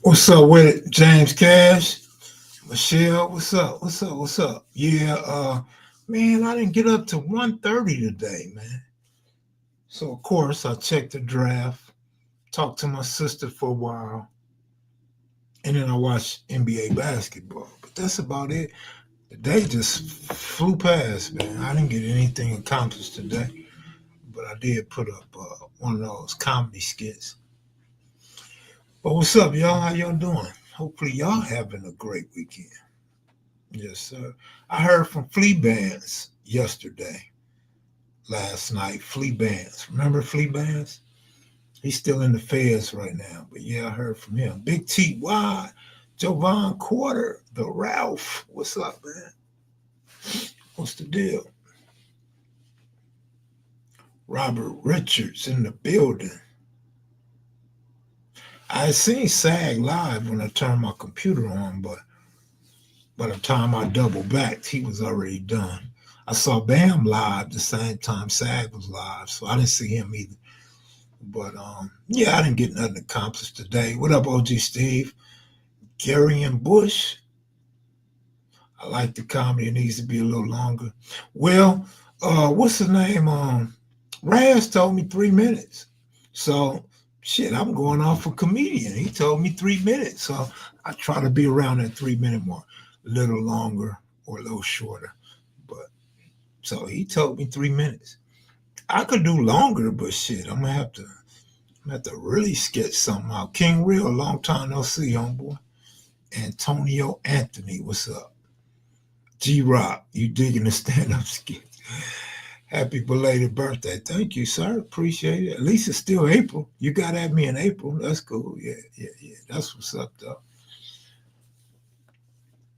What's up with it? James Cash? Michelle, what's up? What's up? What's up? Yeah, man, I didn't get up to 1:30 today, man. So of course I checked the draft, talked to my sister for a while, and then I watched NBA basketball. But that's about it. The day just flew past, man. I didn't get anything accomplished today, but I did put up one of those comedy skits. But what's up, y'all? How y'all doing? Hopefully y'all having a great weekend. Yes, sir. I heard from Flea Bands yesterday, last night. Flea Bands. Remember Flea Bands? He's still in the feds right now. But yeah, I heard from him. Big T.Y., Jovan Quarter, the Ralph. What's up, man? What's the deal? Robert Richards in the building. I had seen SAG live when I turned my computer on, but by the time I double backed, he was already done. I saw Bam live the same time SAG was live, so I didn't see him either. But yeah, I didn't get nothing accomplished today. What up, OG Steve? Gary and Bush. I like the comedy. It needs to be a little longer. Well, what's the name? Raz told me 3 minutes. So shit, I'm going off for comedian. He told me 3 minutes. So I try to be around that 3 minute mark, a little longer or a little shorter. But so he told me 3 minutes. I could do longer, but shit, I'm gonna have to really sketch something out. King Real, long time no see, homeboy. Antonio Anthony, what's up? G Rock, you digging the stand up skit? Happy belated birthday. Thank you, sir. Appreciate it. At least it's still April. You got at me in April. That's cool. Yeah, yeah, yeah. That's what's up, though.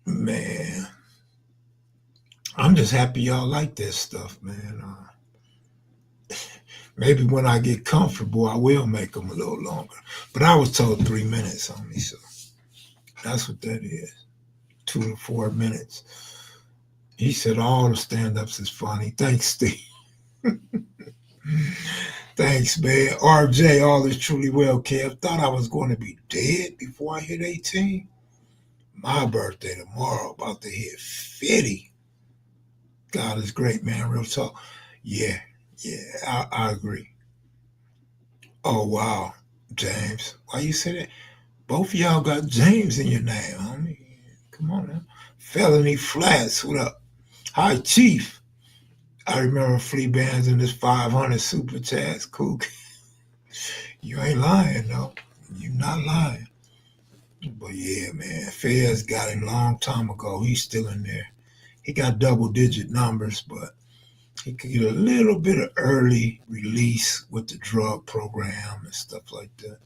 Man, I'm just happy y'all like this stuff, man. Maybe when I get comfortable, I will make them a little longer. But I was told 3 minutes on me, so that's what that is. 2 to 4 minutes. He said all the stand ups is funny. Thanks, Steve. Thanks, man. RJ, all is truly well, Kev. Thought I was going to be dead before I hit 18. My birthday tomorrow, about to hit 50. God is great, man. Real talk. Yeah, yeah, I agree. Oh, wow, James. Why you say that? Both of y'all got James in your name, homie. Come on now. Felony Flats, what up? Hi, Chief. I remember Flea Bands in this 500 super chats. Cool. You ain't lying, though. You not lying. But yeah, man, Fez got him long time ago. He's still in there. He got double digit numbers, but he could get a little bit of early release with the drug program and stuff like that.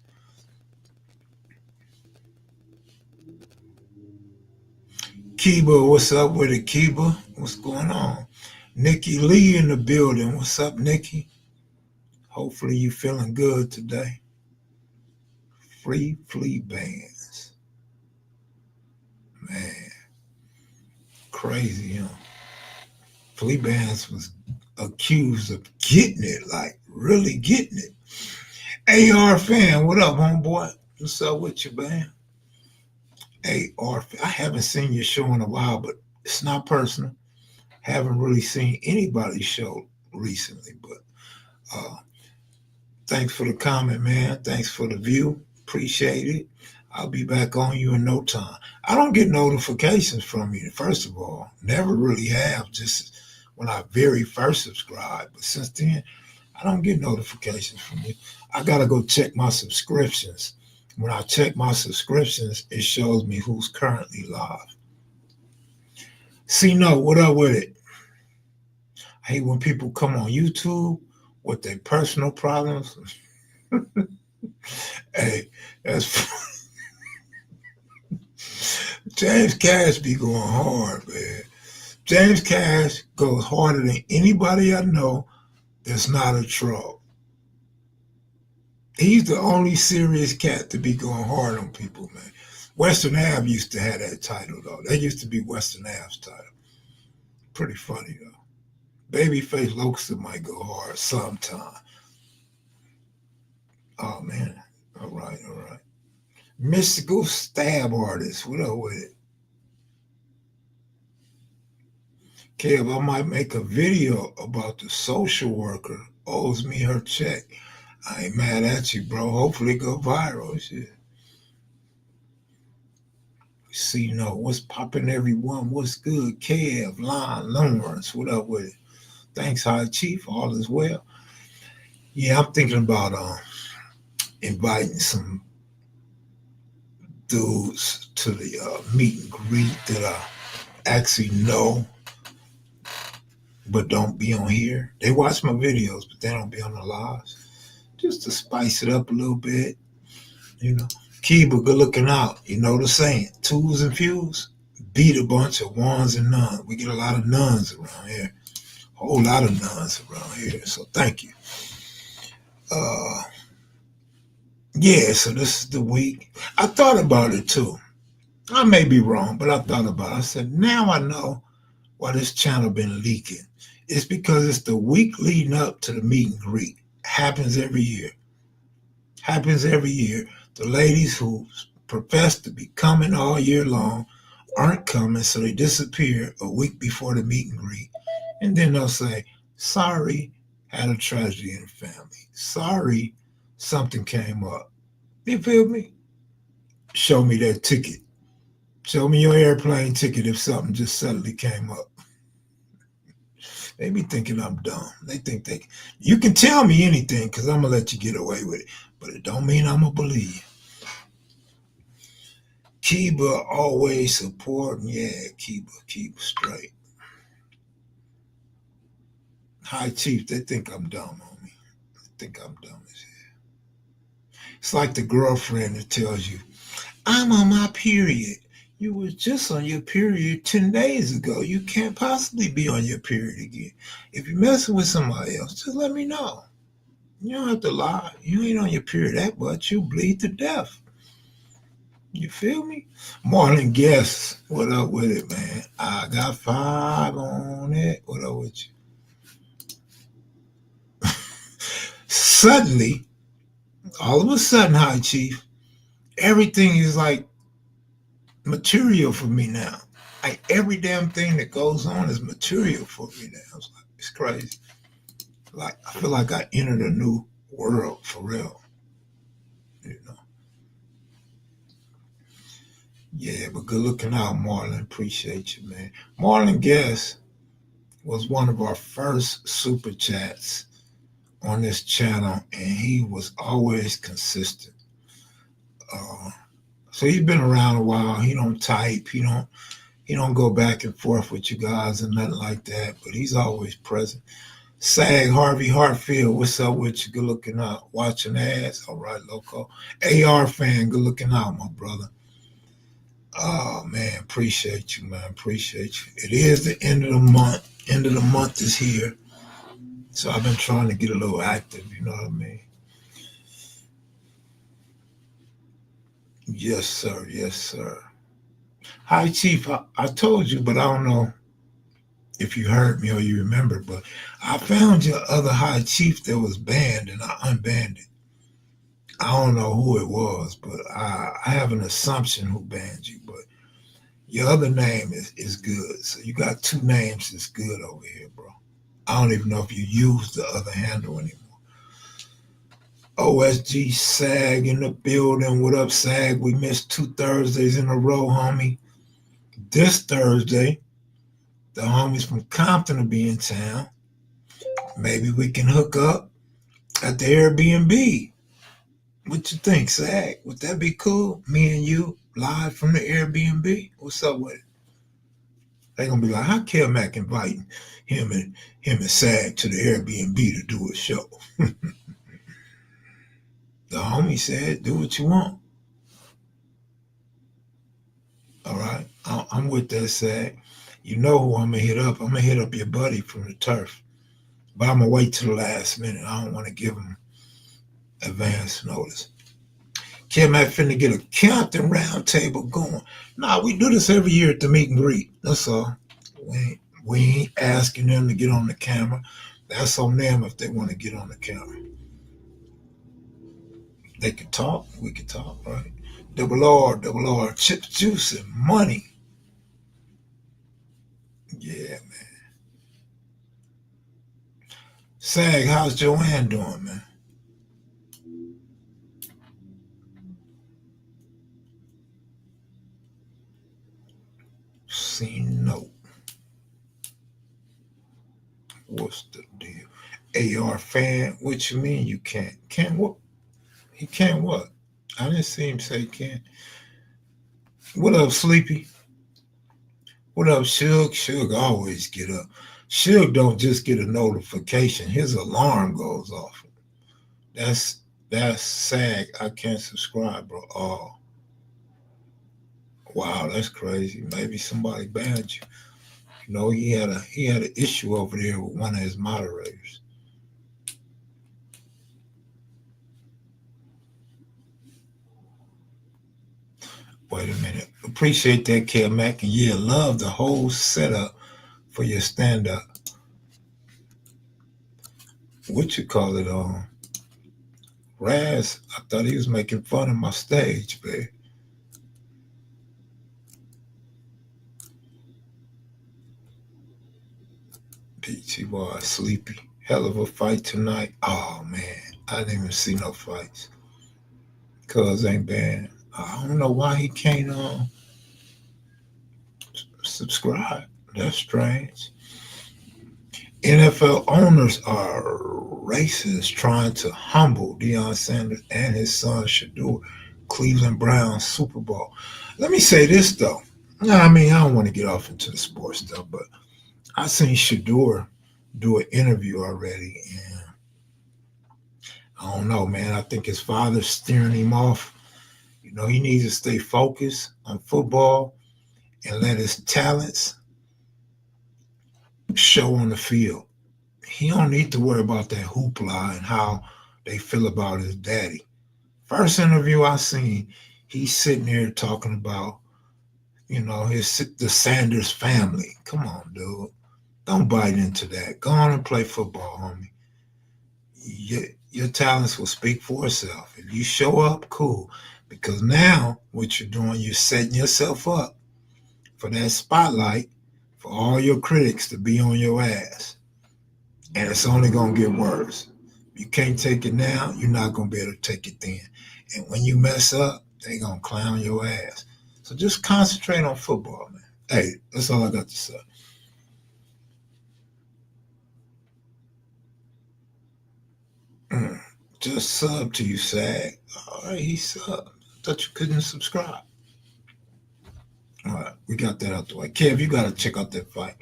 Kiba, what's up with it, Kiba? What's going on? Nikki Lee in the building. What's up, Nikki? Hopefully you feeling good today. Free flea bands. Man, crazy, huh? Flea bands was accused of getting it, like really getting it. AR fan, what up, homeboy? What's up with you, man? AR fan. I haven't seen your show in a while, but it's not personal. Haven't really seen anybody's show recently, but uh, thanks for the comment, man. Thanks for the view. Appreciate it. I'll be back on you in no time. I don't get notifications from you, first of all. Never really have, just when I very first subscribed. But since then, I don't get notifications from you. I got to go check my subscriptions. When I check my subscriptions, it shows me who's currently live. See, no, what up with it? I hate when people come on YouTube with their personal problems. Hey, that's James Cash be going hard, man. James Cash goes harder than anybody I know that's not a troll. He's the only serious cat to be going hard on people, man. Western Ave used to have that title, though. That used to be Western Ave's title. Pretty funny, though. Babyface Loxa might go hard sometime. Oh, man. All right, all right. Mystical stab artist. What up with it? Kev, I might make a video about the social worker owes me her check. I ain't mad at you, bro. Hopefully it go viral. Shit. See, what's popping, everyone? What's good? Kev, Lon, Lawrence, what up with it? Thanks, High Chief. All is well. Yeah, I'm thinking about inviting some dudes to the meet and greet that I actually know but don't be on here. They watch my videos, but they don't be on the lives. Just to spice it up a little bit, you know. Kiba, good looking out. You know the saying, twos and fews beat a bunch of ones and nuns. We get a lot of nuns around here. A whole lot of nuns around here. So thank you. Uh, yeah, so this is the week. I thought about it too. I may be wrong, but I thought about it. I said, now I know why this channel been leaking. It's because it's the week leading up to the meet and greet. Happens every year. Happens every year. The ladies who profess to be coming all year long aren't coming, so they disappear a week before the meet and greet. And then they'll say, sorry, had a tragedy in the family. Sorry, something came up. You feel me? Show me that ticket. Show me your airplane ticket if something just suddenly came up. They be thinking I'm dumb. They think you can tell me anything because I'm going to let you get away with it. But it don't mean I'm going to believe you. Kiba always supporting. Yeah, Kiba straight. High Chief, they think I'm dumb on me. They think I'm dumb as hell. It's like the girlfriend that tells you, I'm on my period. You were just on your period 10 days ago. You can't possibly be on your period again. If you're messing with somebody else, just let me know. You don't have to lie. You ain't on your period that much. You bleed to death. You feel me? Marlon Guest, what up with it, man? I got 5 on it. What up with you? Suddenly, all of a sudden, High Chief, everything is like material for me now. Like every damn thing that goes on is material for me now. It's crazy. Like I feel like I entered a new world for real. You know. Yeah, but good looking out, Marlon. Appreciate you, man. Marlon Guest was one of our first super chats on this channel, and he was always consistent. Uh, so he's been around a while. He don't type. He don't go back and forth with you guys and nothing like that. But he's always present. Sag Harvey Hartfield, what's up with you? Good looking out. Watching ads. All right, loco. AR fan, good looking out, my brother. Oh man, appreciate you, man. Appreciate you. It is the end of the month. End of the month is here. So I've been trying to get a little active, you know what I mean? Yes, sir. Yes, sir. Hi, Chief. I told you, but I don't know if you heard me or you remember, but I found your other high chief that was banned and I unbanned it. I don't know who it was, but I have an assumption who banned you, but your other name is good. So you got 2 names that's good over here, bro. I don't even know if you use the other handle anymore. OSG SAG in the building. What up, SAG? We missed 2 Thursdays in a row, homie. This Thursday, the homies from Compton will be in town. Maybe we can hook up at the Airbnb. What you think, Sag? Would that be cool? Me and you live from the Airbnb? What's up with it? They gonna be like, how Kel Mac inviting him and Sag to the Airbnb to do a show? The homie said, do what you want. All right, I'm with that, Sag. You know who I'm gonna hit up? I'm gonna hit up your buddy from the turf, but I'm gonna wait till the last minute. I don't want to give him advance notice. Kim had finna get a Compton round table going. Nah, we do this every year at the meet and greet. That's all. We ain't asking them to get on the camera. That's on them if they want to get on the camera. They can talk. We can talk, right? double R, chips, juice, and money. Yeah, man. Sag, how's Joanne doing, man? See, no. What's the deal? AR fan, what you mean you can't? Can't what? He can't what? I didn't see him say can't. What up, Sleepy? What up, Suge? Suge always get up. Suge don't just get a notification. His alarm goes off. That's that's Sag. I can't subscribe, bro. Oh, wow, that's crazy. Maybe somebody banned you. You know, he had an issue over there with one of his moderators. Wait a minute. Appreciate that, K Mac. And yeah, love the whole setup for your stand up. What you call it on? Raz, I thought he was making fun of my stage, man. PTY sleepy. Hell of a fight tonight. Oh man, I didn't even see no fights. Cuz ain't banned. I don't know why he can't subscribe. That's strange. NFL owners are racist trying to humble Deion Sanders and his son Shadur Cleveland Browns Super Bowl. Let me say this though. I mean, I don't want to get off into the sports stuff, but I seen Shadur do an interview already, and I don't know, man. I think his father's steering him off. You know, he needs to stay focused on football and let his talents show on the field. He don't need to worry about that hoopla and how they feel about his daddy. First interview I seen, he's sitting there talking about, you know, the Sanders family. Come on, dude. Don't bite into that. Go on and play football, homie. Your talents will speak for itself. If you show up, cool. Because now what you're doing, you're setting yourself up for that spotlight for all your critics to be on your ass. And it's only going to get worse. If you can't take it now, you're not going to be able to take it then. And when you mess up, they're going to clown your ass. So just concentrate on football, man. Hey, that's all I got to say. Just sub to you, Sag. All right, he subbed. Thought you couldn't subscribe. All right, we got that out the way. Kev, you got to check out that fight.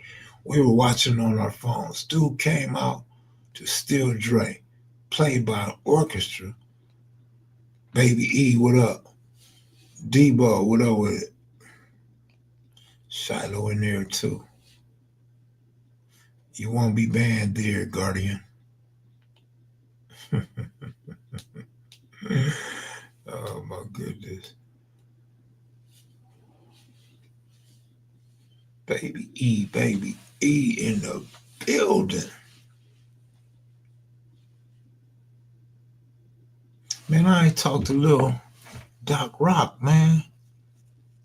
We were watching on our phones. Dude came out to Still Dre, played by an orchestra. Baby E, what up? Debo, what up with it? Shiloh in there too. You won't be banned there, Guardian. Oh my goodness. Baby E in the building. Man, I ain't talked to little Doc Rock, man.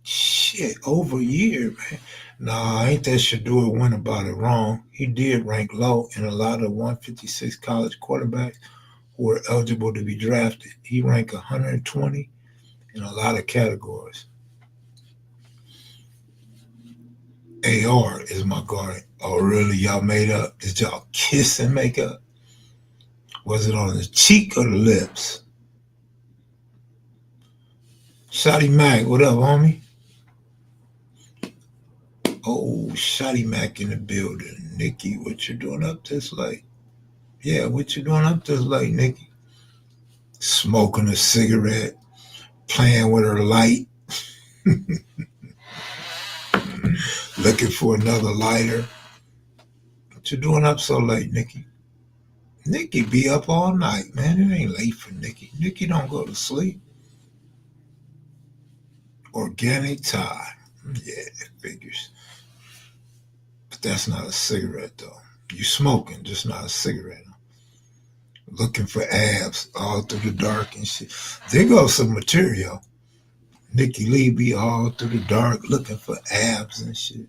Shit, over a year, man. Nah, ain't that Shadur went about it wrong. He did rank low in a lot of 156 college quarterbacks who were eligible to be drafted. He ranked 120 in a lot of categories. AR is my guard. Oh, really? Y'all made up? Did y'all kiss and make up? Was it on the cheek or the lips? Shotty Mac, what up, homie? Oh, Shotty Mac in the building. Nikki, what you doing up this late? Yeah, what you doing up this late, Nikki? Smoking a cigarette, playing with her light, looking for another lighter. What you doing up so late, Nikki? Nikki be up all night, man. It ain't late for Nikki. Nikki don't go to sleep. Organic tie. Yeah, it figures. But that's not a cigarette, though. You smoking, just not a cigarette. Looking for abs all through the dark and shit. There goes some material. Nikki Lee be all through the dark looking for abs and shit.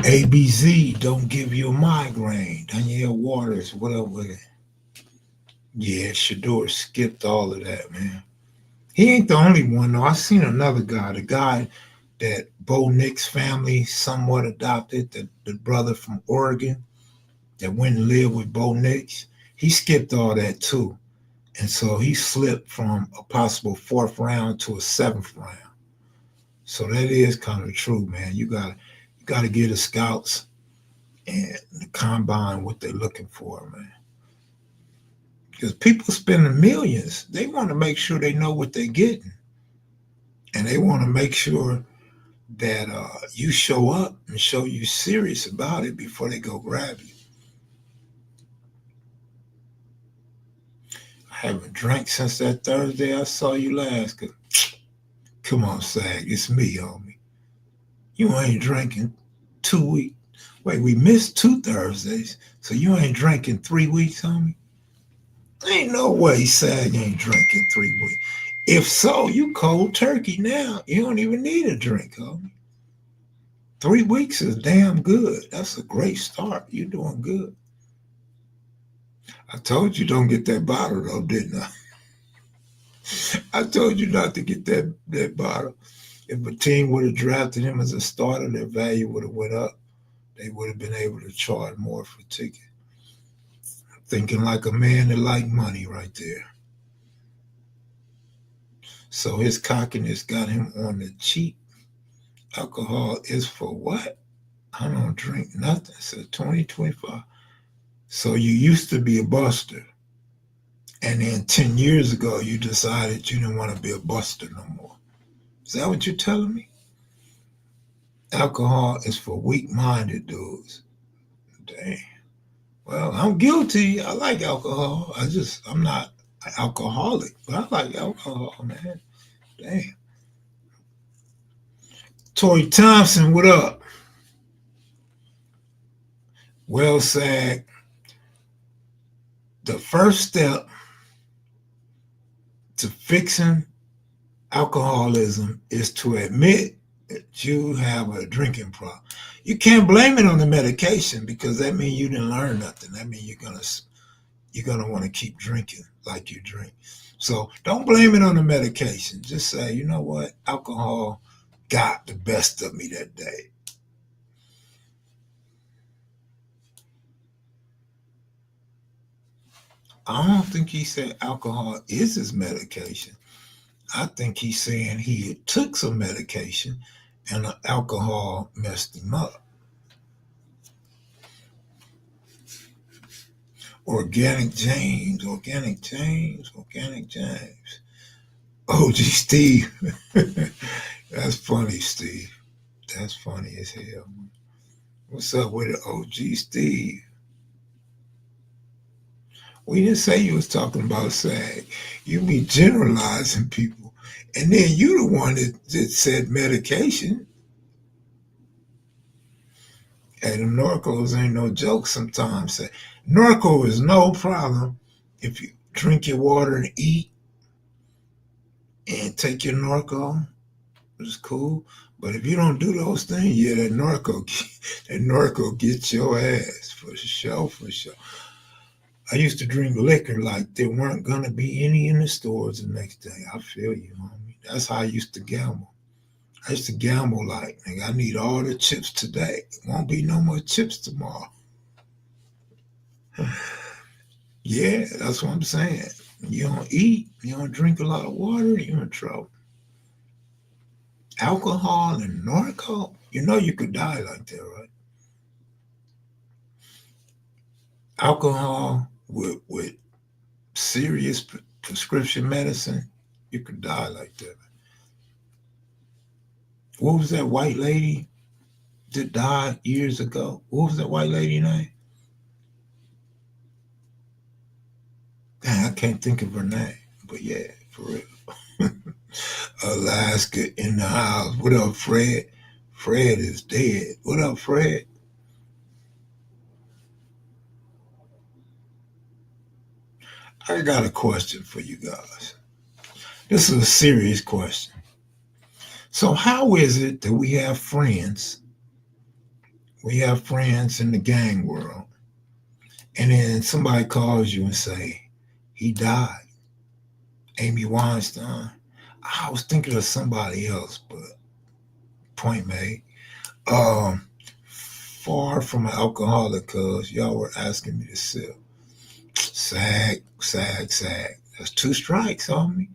ABZ don't give you a migraine. Danielle Waters, what up with it? Yeah, Shador skipped all of that, man. He ain't the only one though. I seen another guy, the guy that Bo Nick's family somewhat adopted, the brother from Oregon that went and lived with Bo Nix. He skipped all that too. And so he slipped from a possible fourth round to a seventh round. So that is kind of true, man. You gotta give the scouts and the combine what they're looking for, man. Because people spending millions, they want to make sure they know what they're getting, and they want to make sure that you show up and show you serious about it before they go grab you. I haven't drank since that Thursday I saw you last. Come on, Sag, it's me, homie. You ain't drinking 2 weeks. Wait, we missed 2 Thursdays, so you ain't drinking 3 weeks, homie? Ain't no way Sag ain't drinking 3 weeks. If so, you cold turkey now. You don't even need a drink, homie. 3 weeks is damn good. That's a great start. You're doing good. I told you don't get that bottle though, didn't I? I told you not to get that bottle. If a team would have drafted him as a starter, their value would have went up. They would have been able to charge more for tickets. Thinking like a man that like money right there. So his cockiness got him on the cheap. Alcohol is for what? I don't drink nothing. So 2025. So you used to be a buster. And then 10 years ago, you decided you didn't want to be a buster no more. Is that what you're telling me? Alcohol is for weak minded dudes. Dang. Well, I'm guilty. I like alcohol. I'm not an alcoholic, but I like alcohol, man. Dang. Tori Thompson, what up? Well, Sag, the first step to fixing alcoholism is to admit that you have a drinking problem. You can't blame it on the medication because that means you didn't learn nothing. That means you're gonna want to keep drinking like you drink. So don't blame it on the medication. Just say, you know what, alcohol got the best of me that day. I don't think he said alcohol is his medication. I think he's saying he took some medication and the alcohol messed him up. Organic James. OG Steve. That's funny, Steve. That's funny as hell. What's up with it, OG Steve? We didn't say you was talking about SAG. You be generalizing people. And then you the one that said medication. Hey, the Norcos ain't no joke sometimes. Norco is no problem if you drink your water and eat and take your Norco. It's cool. But if you don't do those things, yeah, that Norco gets your ass for sure, for sure. I used to drink liquor like there weren't gonna be any in the stores the next day. I feel you, homie. That's how I used to gamble. I used to gamble like, nigga, I need all the chips today. Won't be no more chips tomorrow. Yeah, that's what I'm saying. You don't eat, you don't drink a lot of water, you're in trouble. Alcohol and narco, you know you could die like that, right? Alcohol with serious prescription medicine, you could die like that. What was that white lady that died years ago? What was that white lady name? Dang, I can't think of her name. But yeah, for real. Alaska in the house. What up, Fred? Fred is dead. What up, Fred? I got a question for you guys. This is a serious question. So, how is it that we have friends? We have friends in the gang world, and then somebody calls you and say, "He died." Amy Weinstein. I was thinking of somebody else, but point made. Um, Far from an alcoholic, cause y'all were asking me to sip. Sag, sag, sag. That's two strikes on me.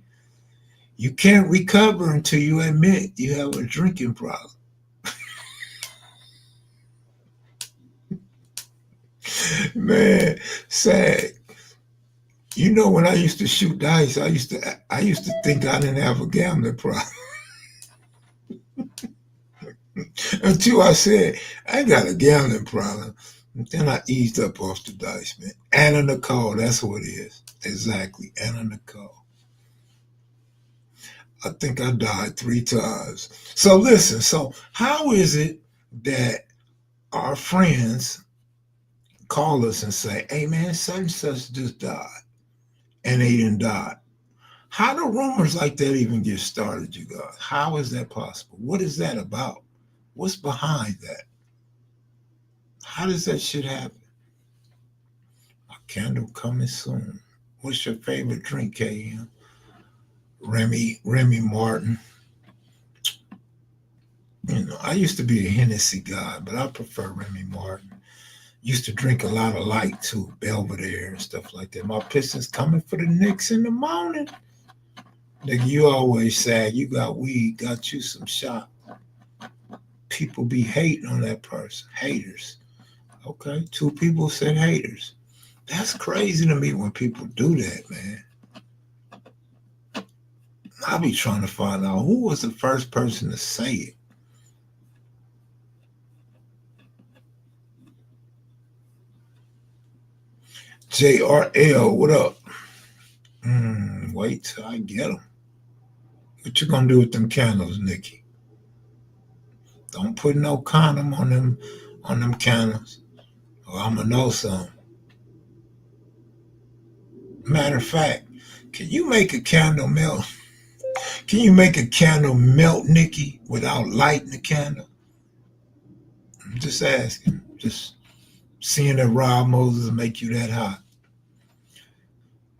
You can't recover until you admit you have a drinking problem. Man, sag. You know, when I used to shoot dice, I used to think I didn't have a gambling problem until I said I got a gambling problem. And then I eased up off the dice, man. Anna Nicole, that's what it is. Exactly, Anna Nicole. I think I died 3 times. So listen, so how is it that our friends call us and say, "Hey man, such and such just died," and they didn't die? How do rumors like that even get started, you guys? How is that possible? What is that about? What's behind that? How does that shit happen? A candle coming soon. What's your favorite drink, KM? Remy Martin. You know, I used to be a Hennessy guy, but I prefer Remy Martin. Used to drink a lot of light too, Belvedere and stuff like that. My Pistons coming for the Knicks in the morning. Nigga, you always say you got weed, got you some shot. People be hating on that person. Haters. Okay, 2 people said haters. That's crazy to me when people do that, man. I be trying to find out who was the first person to say it. JRL, what up? Wait till I get them. What you gonna do with them candles, Nikki? Don't put no condom on them candles, or I'ma know something. Matter of fact, can you make a candle melt? Can you make a candle melt, Nikki, without lighting the candle? I'm just asking. Just seeing that Rob Moses make you that hot.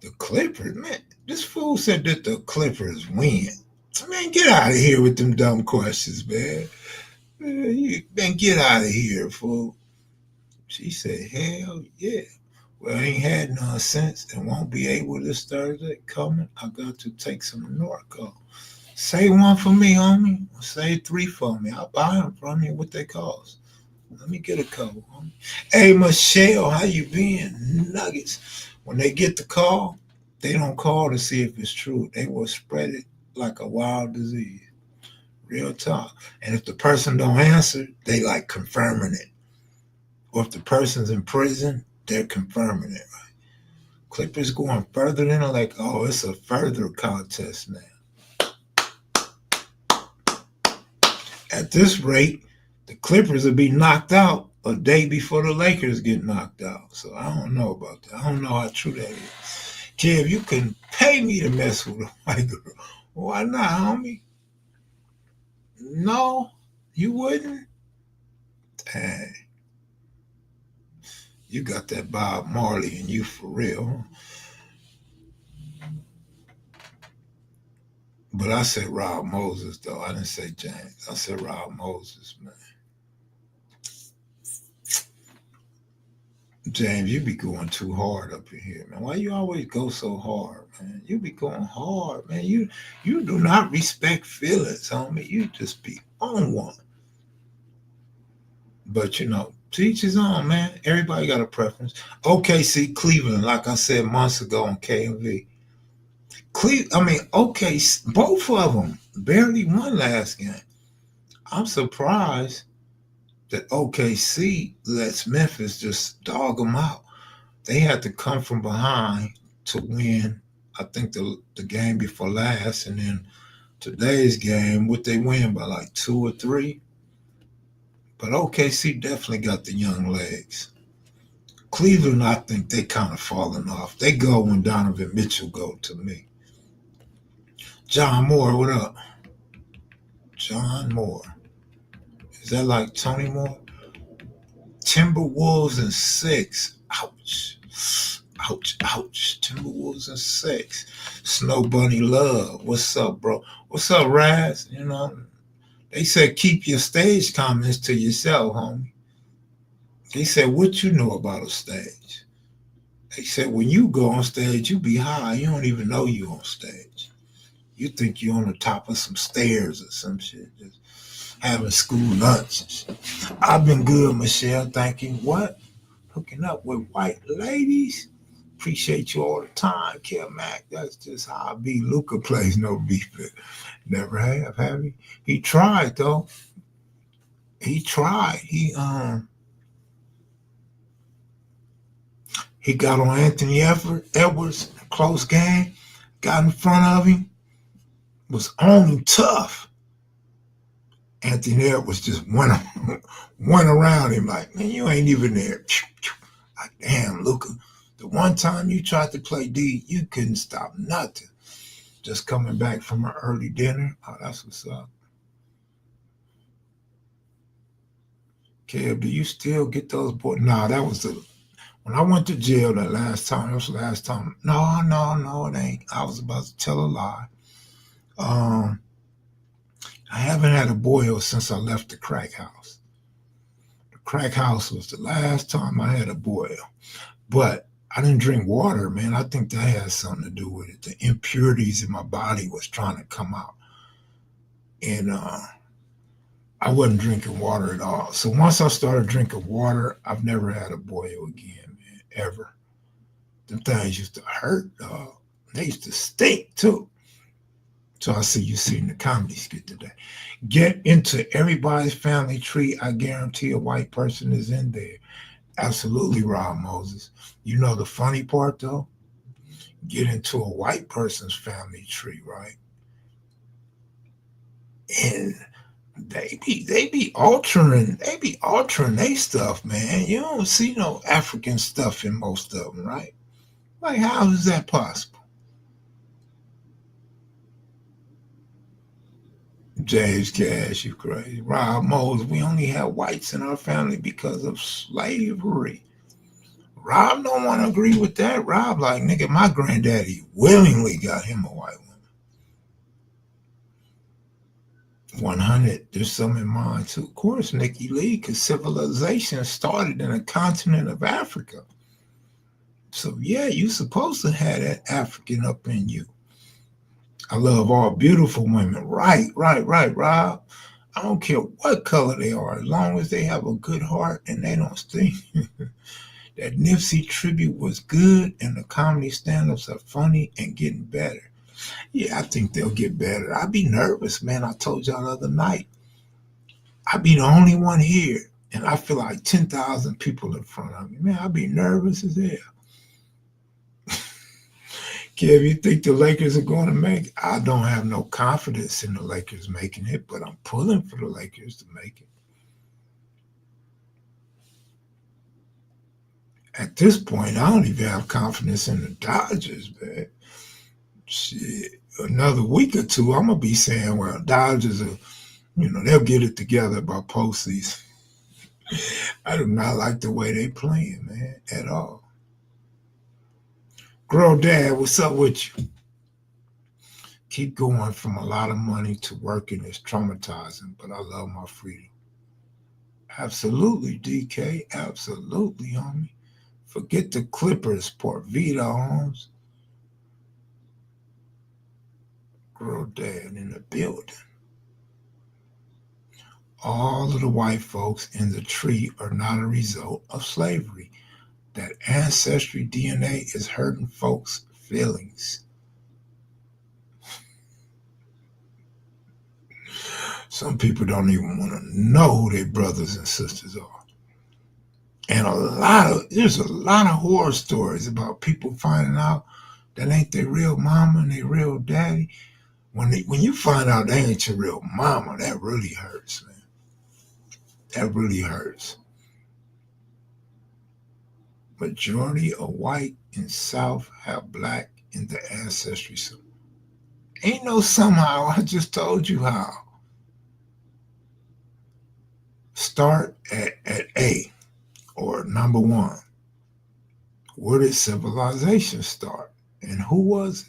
The Clippers, man. This fool said that the Clippers win. Man, get out of here with them dumb questions, man. Man, get out of here, fool. She said, hell yeah. Well, I ain't had none since and won't be able this Thursday coming. I got to take some Norco. Say one for me, homie. Say 3 for me. I'll buy them from you. What they cost? Let me get a couple, homie. Hey, Michelle, how you been? Nuggets. When they get the call, they don't call to see if it's true. They will spread it like a wild disease. Real talk. And if the person don't answer, they like confirming it. Or if the person's in prison, they're confirming it. Right? Clippers going further than like, oh, it's a further contest now. At this rate, the Clippers will be knocked out a day before the Lakers get knocked out. So I don't know about that. I don't know how true that is. Kev, you can pay me to mess with a white girl. Why not, homie? No, you wouldn't? Dang. You got that Bob Marley in you for real. But I said Rob Moses, though. I didn't say James. I said Rob Moses, man. James, you be going too hard up in here, man. Why you always go so hard, man? You be going hard, man. You do not respect feelings, homie. You just be on one. But you know, teach his own, man. Everybody got a preference. OKC Cleveland, like I said months ago on KMV. Okay, both of them barely won last game. I'm surprised that OKC lets Memphis just dog them out. They had to come from behind to win. I think the game before last, and then today's game, what they win by like 2 or 3. But OKC definitely got the young legs. Cleveland, I think they kind of falling off. They go when Donovan Mitchell go to me. John Moore, what up? John Moore. Is that like Tony Moore? Timberwolves and 6. Ouch. Ouch, ouch. Timberwolves and 6. Snow Bunny Love. What's up, bro? What's up, Raz? You know, they said keep your stage comments to yourself, homie. They said what you know about a stage. They said when you go on stage, you be high. You don't even know you on stage. You think you're on the top of some stairs or some shit. Just having school lunch. I've been good, Michelle. Thank you. What? Hooking up with white ladies? Appreciate you all the time, Kim Mac. That's just how I be. Luca plays no beef. Never have he? He tried though. He tried. He got on Anthony Edwards, close game, got in front of him, was on him tough. Anthony Edwards just went around him like, man, you ain't even there. Like, damn, Luca. The one time you tried to play D, you couldn't stop nothing. Just coming back from an early dinner. Oh, that's what's up. Kev, do you still get those boys? Nah, that was when I went to jail that last time. That was the last time. No, it ain't. I was about to tell a lie. I haven't had a boil since I left the crack house. The crack house was the last time I had a boil. But I didn't drink water, man. I think that has something to do with it. The impurities in my body was trying to come out. And I wasn't drinking water at all. So once I started drinking water, I've never had a boil again, man, ever. Them things used to hurt, dog. They used to stink, too. So I see you seen the comedy skit today. Get into everybody's family tree. I guarantee a white person is in there. Absolutely, Rob Moses. You know the funny part, though? Get into a white person's family tree, right? And they be altering their stuff, man. You don't see no African stuff in most of them, right? Like, how is that possible? James Cash, you crazy. Rob Moses, we only have whites in our family because of slavery. Rob don't want to agree with that. Rob like, nigga, my granddaddy willingly got him a white woman. 100, there's some in mind too. Of course, Nikki Lee, because civilization started in the continent of Africa. So yeah, you supposed to have that African up in you. I love all beautiful women. Right, Rob. I don't care what color they are, as long as they have a good heart and they don't stink. That Nipsey tribute was good, and the comedy stand-ups are funny and getting better. Yeah, I think they'll get better. I'd be nervous, man. I told y'all the other night. I'd be the only one here, and I feel like 10,000 people in front of me. Man, I'd be nervous as hell. Kev, you think the Lakers are going to make it? I don't have no confidence in the Lakers making it, but I'm pulling for the Lakers to make it. At this point, I don't even have confidence in the Dodgers, man. Shit, another week or two, I'm going to be saying, well, Dodgers are, they'll get it together by postseason. I do not like the way they playing, man, at all. Girl, Dad, what's up with you? Keep going from a lot of money to working is traumatizing, but I love my freedom. Absolutely, DK. Absolutely, homie. Forget the Clippers, Port Vita, Holmes. Girl, Dad in the building. All of the white folks in the tree are not a result of slavery. That ancestry DNA is hurting folks' feelings. Some people don't even want to know who their brothers and sisters are. And there's a lot of horror stories about people finding out that ain't their real mama and their real daddy. When you find out they ain't your real mama, that really hurts, man. That really hurts. Majority of white in South have black in the ancestry. So ain't no somehow. I just told you how. Start at A or number one. Where did civilization start? And who was it?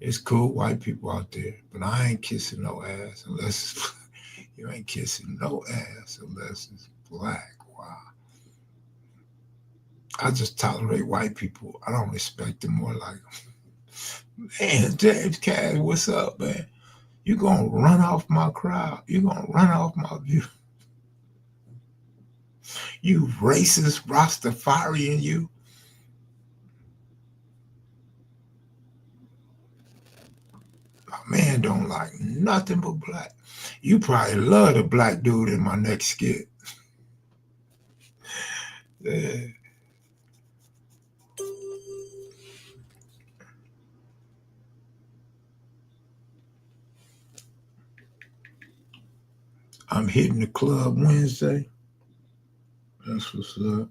It's cool white people out there, but I ain't kissing no ass unless you ain't kissing no ass unless it's black. Wow. I just tolerate white people. I don't respect them more like them. Man, James Cash, what's up, man? You gonna run off my crowd. You gonna run off my view. You racist Rastafarian, you. My man don't like nothing but black. You probably love the black dude in my next skit. Yeah. I'm hitting the club Wednesday. That's what's up.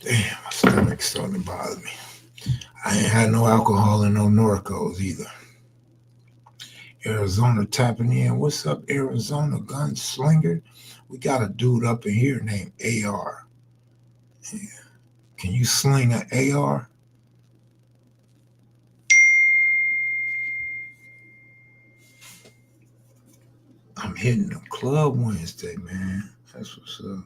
Damn, my stomach's starting to bother me. I ain't had no alcohol and no Norcos either. Arizona tapping in. What's up, Arizona gunslinger? We got a dude up in here named AR. Yeah. Can you sling an AR? I'm hitting the club Wednesday, man. That's what's up.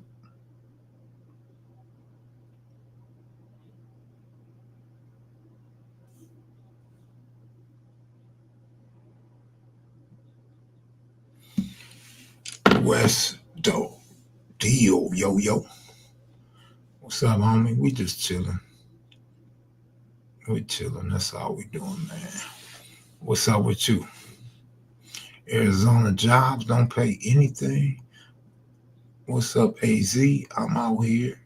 West Doe. Deal, yo, yo. What's up, homie? We just chilling. We chilling. That's all we doing, man. What's up with you? Arizona jobs don't pay anything. What's up, AZ? I'm out here.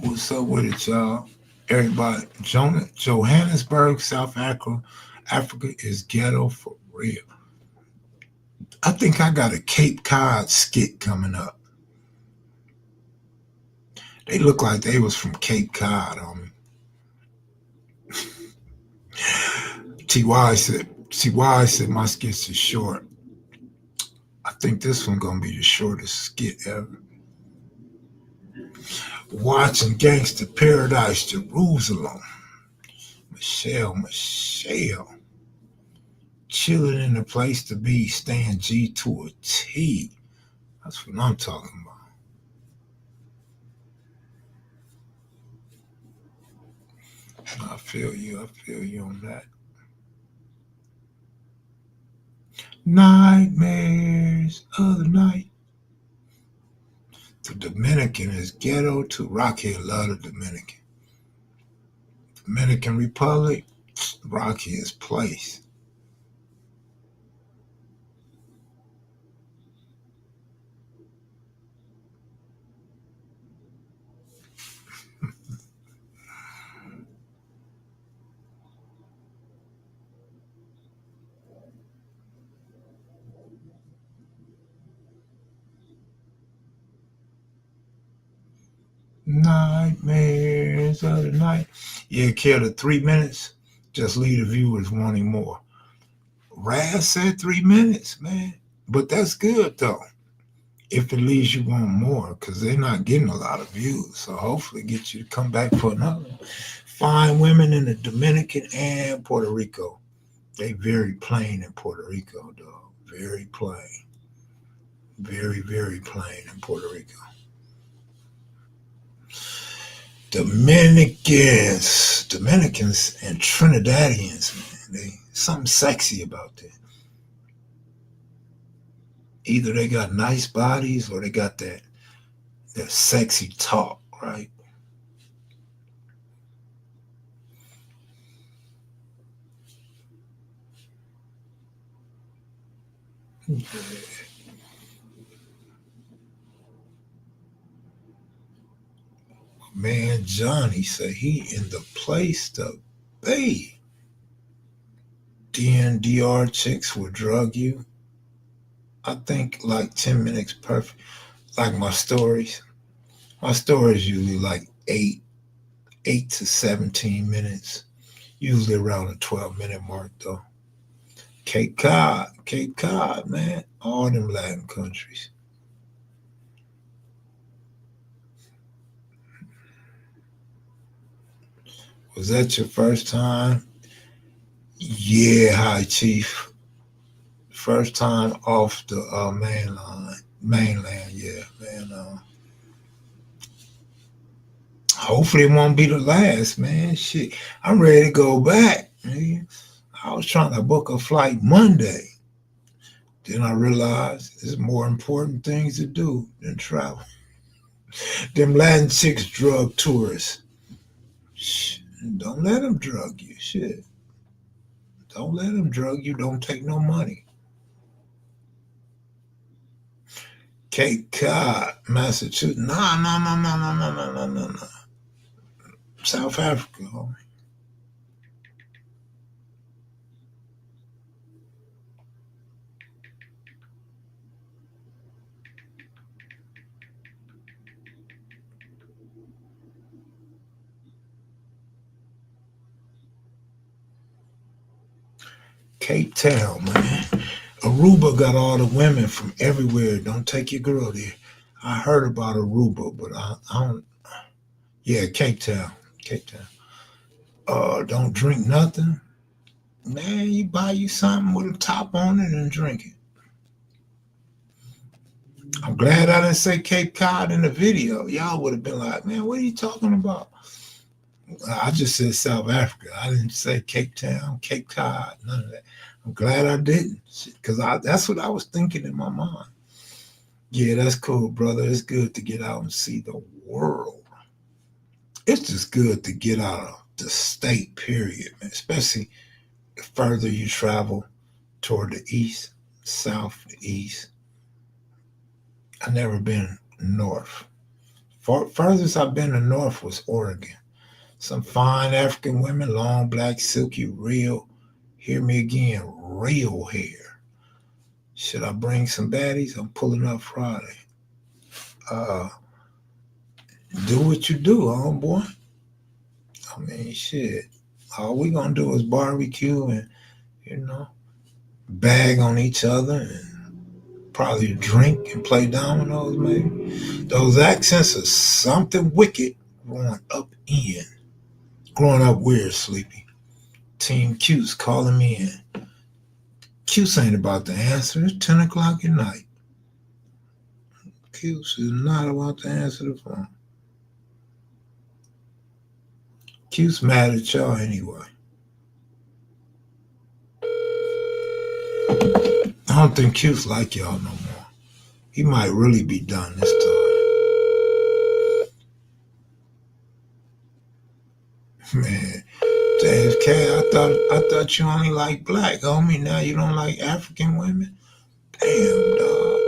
What's up with it, y'all? Everybody, Johannesburg, South Africa, Africa is ghetto for real. I think I got a Cape Cod skit coming up. They look like they was from Cape Cod on me. Ty said my skits is short. I think this one gonna be the shortest skit ever. Watching Gangster Paradise, Jerusalem. Michelle. Chilling in the place to be, staying G to a T. That's what I'm talking about. I feel you. I feel you on that. Nightmares of the night. The Dominican is ghetto to Rocky. Love the Dominican. Dominican Republic, Rocky is place. 'Nightmares of the night.' Yeah, care to 3 minutes? Just leave the viewers wanting more. Raz said 3 minutes, man. But that's good though. If it leaves you want more, because they're not getting a lot of views. So hopefully get you to come back for another. Fine women in the Dominican and Puerto Rico. They very plain in Puerto Rico, dog. Very plain. Very, very plain in Puerto Rico. Dominicans and Trinidadians, man, they something sexy about that. Either they got nice bodies or they got that sexy talk, right? Man, Johnny said he in the place to be. DNDR chicks will drug you. I think like 10 minutes perfect. Like my stories. My stories usually like 8 to 17 minutes. Usually around the 12-minute mark though. Cape Cod, man. All them Latin countries. Was that your first time? Yeah, hi chief. First time off the mainland, yeah, man. Hopefully it won't be the last, man. Shit, I'm ready to go back. Man. I was trying to book a flight Monday. Then I realized there's more important things to do than travel. Them Latin chicks drug tourists. Shh, don't let them drug you. Shit, don't let them drug you. Don't take no money. Cape Cod, Massachusetts. Nah, nah, nah, nah, nah, nah, nah, nah, nah, nah. South Africa, homie. Cape Town, man. Aruba got all the women from everywhere. Don't take your girl there. I heard about Aruba, but I don't. Yeah, Cape Town. Cape Town. Don't drink nothing. Man, you buy you something with a top on it and drink it. I'm glad I didn't say Cape Cod in the video. Y'all would have been like, man, what are you talking about? I just said South Africa. I didn't say Cape Town, Cape Cod, none of that. I'm glad I didn't, because that's what I was thinking in my mind. Yeah, that's cool, brother. It's good to get out and see the world. It's just good to get out of the state, period, man. Especially the further you travel toward the east, south, the east. I never been north. Furthest I've been to north was Oregon. Some fine African women, long black, silky, real, hear me again, real hair. Should I bring some baddies? I'm pulling up Friday. Uh, do what you do, homeboy. I mean, shit. All we gonna do is barbecue and, you know, bag on each other and probably drink and play dominoes, maybe. Those accents are something wicked growing up in. Growing up weird, Sleepy. Team Q's calling me in. Q's ain't about to answer. It's 10 o'clock at night. Q's is not about to answer the phone. Q's mad at y'all anyway. I don't think Q's like y'all no more. He might really be done this time. Man, James K, I thought you only like black, homie. Now you don't like African women? Damn, dog.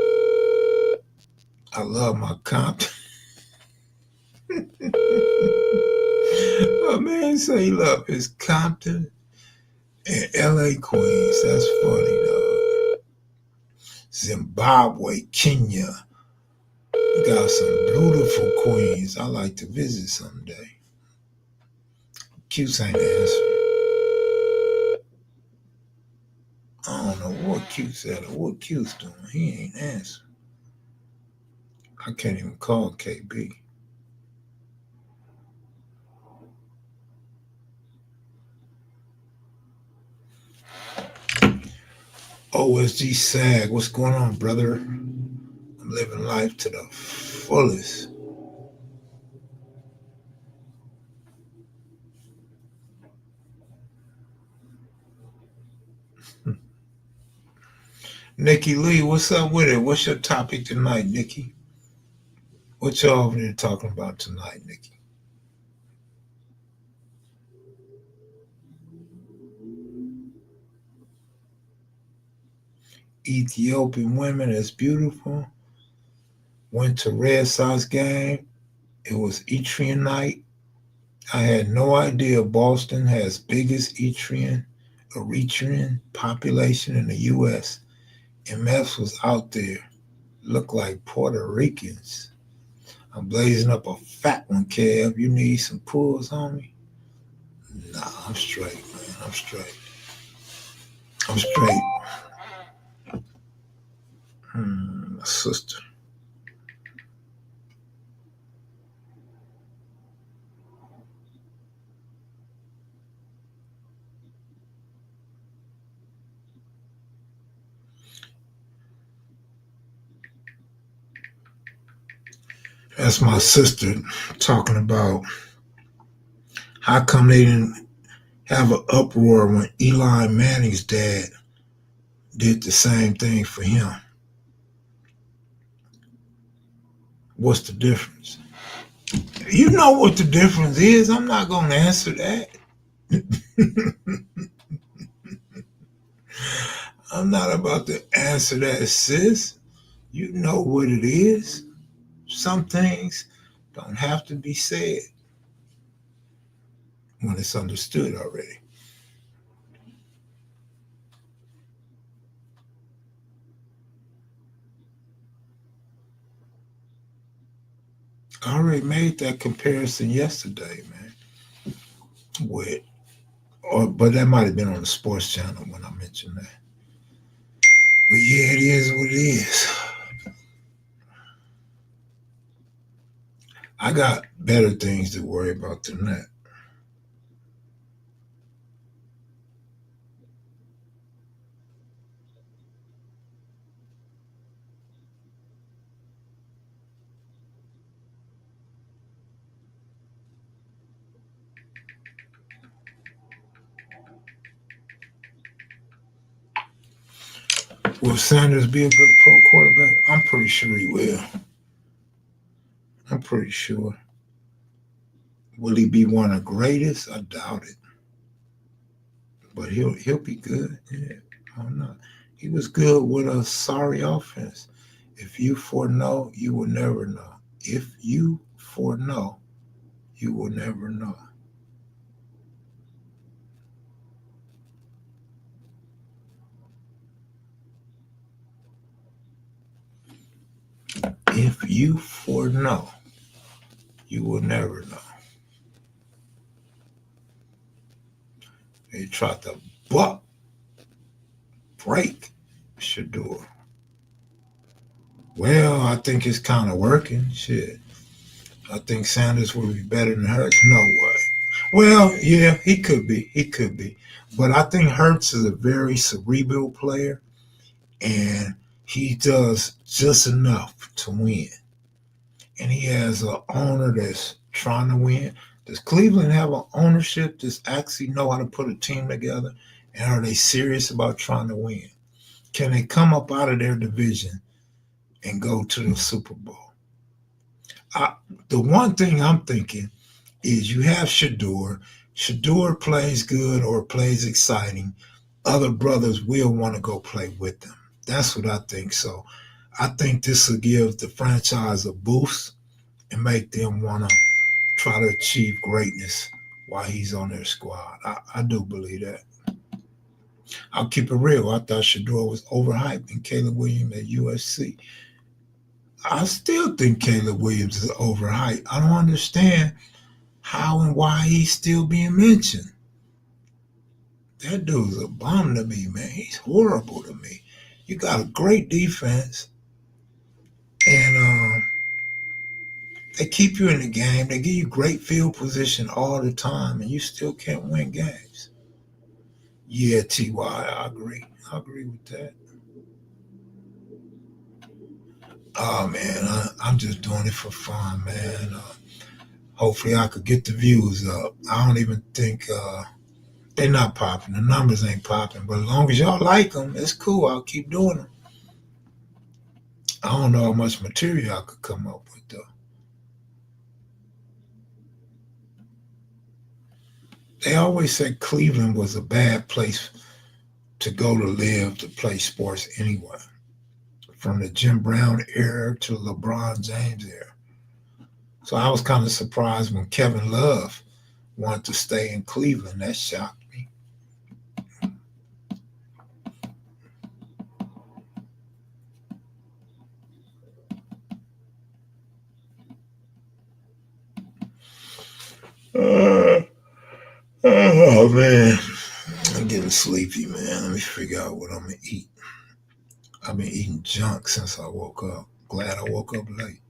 I love my Compton. My man say he love his Compton and LA Queens. That's funny, dog. Zimbabwe, Kenya. Got some beautiful queens I like to visit someday. Q's ain't answering. I don't know what Q's at or what Q's doing. He ain't answering. I can't even call KB. OSG SAG, what's going on, brother? I'm living life to the fullest. Nikki Lee, what's up with it? What's your topic tonight, Nikki? What y'all over there talking about tonight, Nikki? Ethiopian women is beautiful. Went to Red Sox game. It was Etrian night. I had no idea Boston has biggest Eritrean population in the U.S. And Mets was out there. Looked like Puerto Ricans. I'm blazing up a fat one, Kev. You need some pulls, homie? Nah, I'm straight, man. I'm straight. I'm straight. My sister. That's my sister talking about how come they didn't have an uproar when Eli Manning's dad did the same thing for him. What's the difference? You know what the difference is. I'm not going to answer that. I'm not about to answer that, sis. You know what it is. Some things don't have to be said when it's understood already. I already made that comparison yesterday, man. With, but that might have been on the sports channel when I mentioned that. But yeah, it is what it is. I got better things to worry about than that. Will Sanders be a good pro quarterback? I'm pretty sure he will. I'm pretty sure. Will he be one of the greatest? I doubt it. But he'll be good. Yeah, I don't know. He was good with a sorry offense. If you foreknow, you will never know. If you foreknow, you will never know. If you foreknow, you will never know. They tried to buck break Shador. Well, I think it's kind of working. Shit. I think Sanders will be better than Hurts. No way. Well, yeah, he could be. He could be. But I think Hurts is a very cerebral player, and he does just enough to win. And he has an owner that's trying to win. Does Cleveland have an ownership that's actually know how to put a team together? And are they serious about trying to win? Can they come up out of their division and go to the Super Bowl? I, the one thing I'm thinking is you have Shador. Shador plays good or plays exciting. Other brothers will want to go play with them. That's what I think. So I think this will give the franchise a boost and make them want to try to achieve greatness while he's on their squad. I do believe that. I'll keep it real. I thought Shador was overhyped and Caleb Williams at USC. I still think Caleb Williams is overhyped. I don't understand how and why he's still being mentioned. That dude's a bum to me, man. He's horrible to me. You got a great defense, and they keep you in the game. They give you great field position all the time, and you still can't win games. Yeah, Ty, I agree. I agree with that. Oh man, I'm just doing it for fun, man. Hopefully, I could get the views up. I don't even think they're not popping. The numbers ain't popping, but as long as y'all like them, it's cool. I'll keep doing them. I don't know how much material I could come up with though. They always said Cleveland was a bad place to go to live to play sports anyway. From the Jim Brown era to LeBron James era. So I was kind of surprised when Kevin Love wanted to stay in Cleveland. That shocked me. Uh, oh man, I'm getting sleepy, man. Let me figure out what I'm gonna eat. I've been eating junk since I woke up. Glad I woke up late.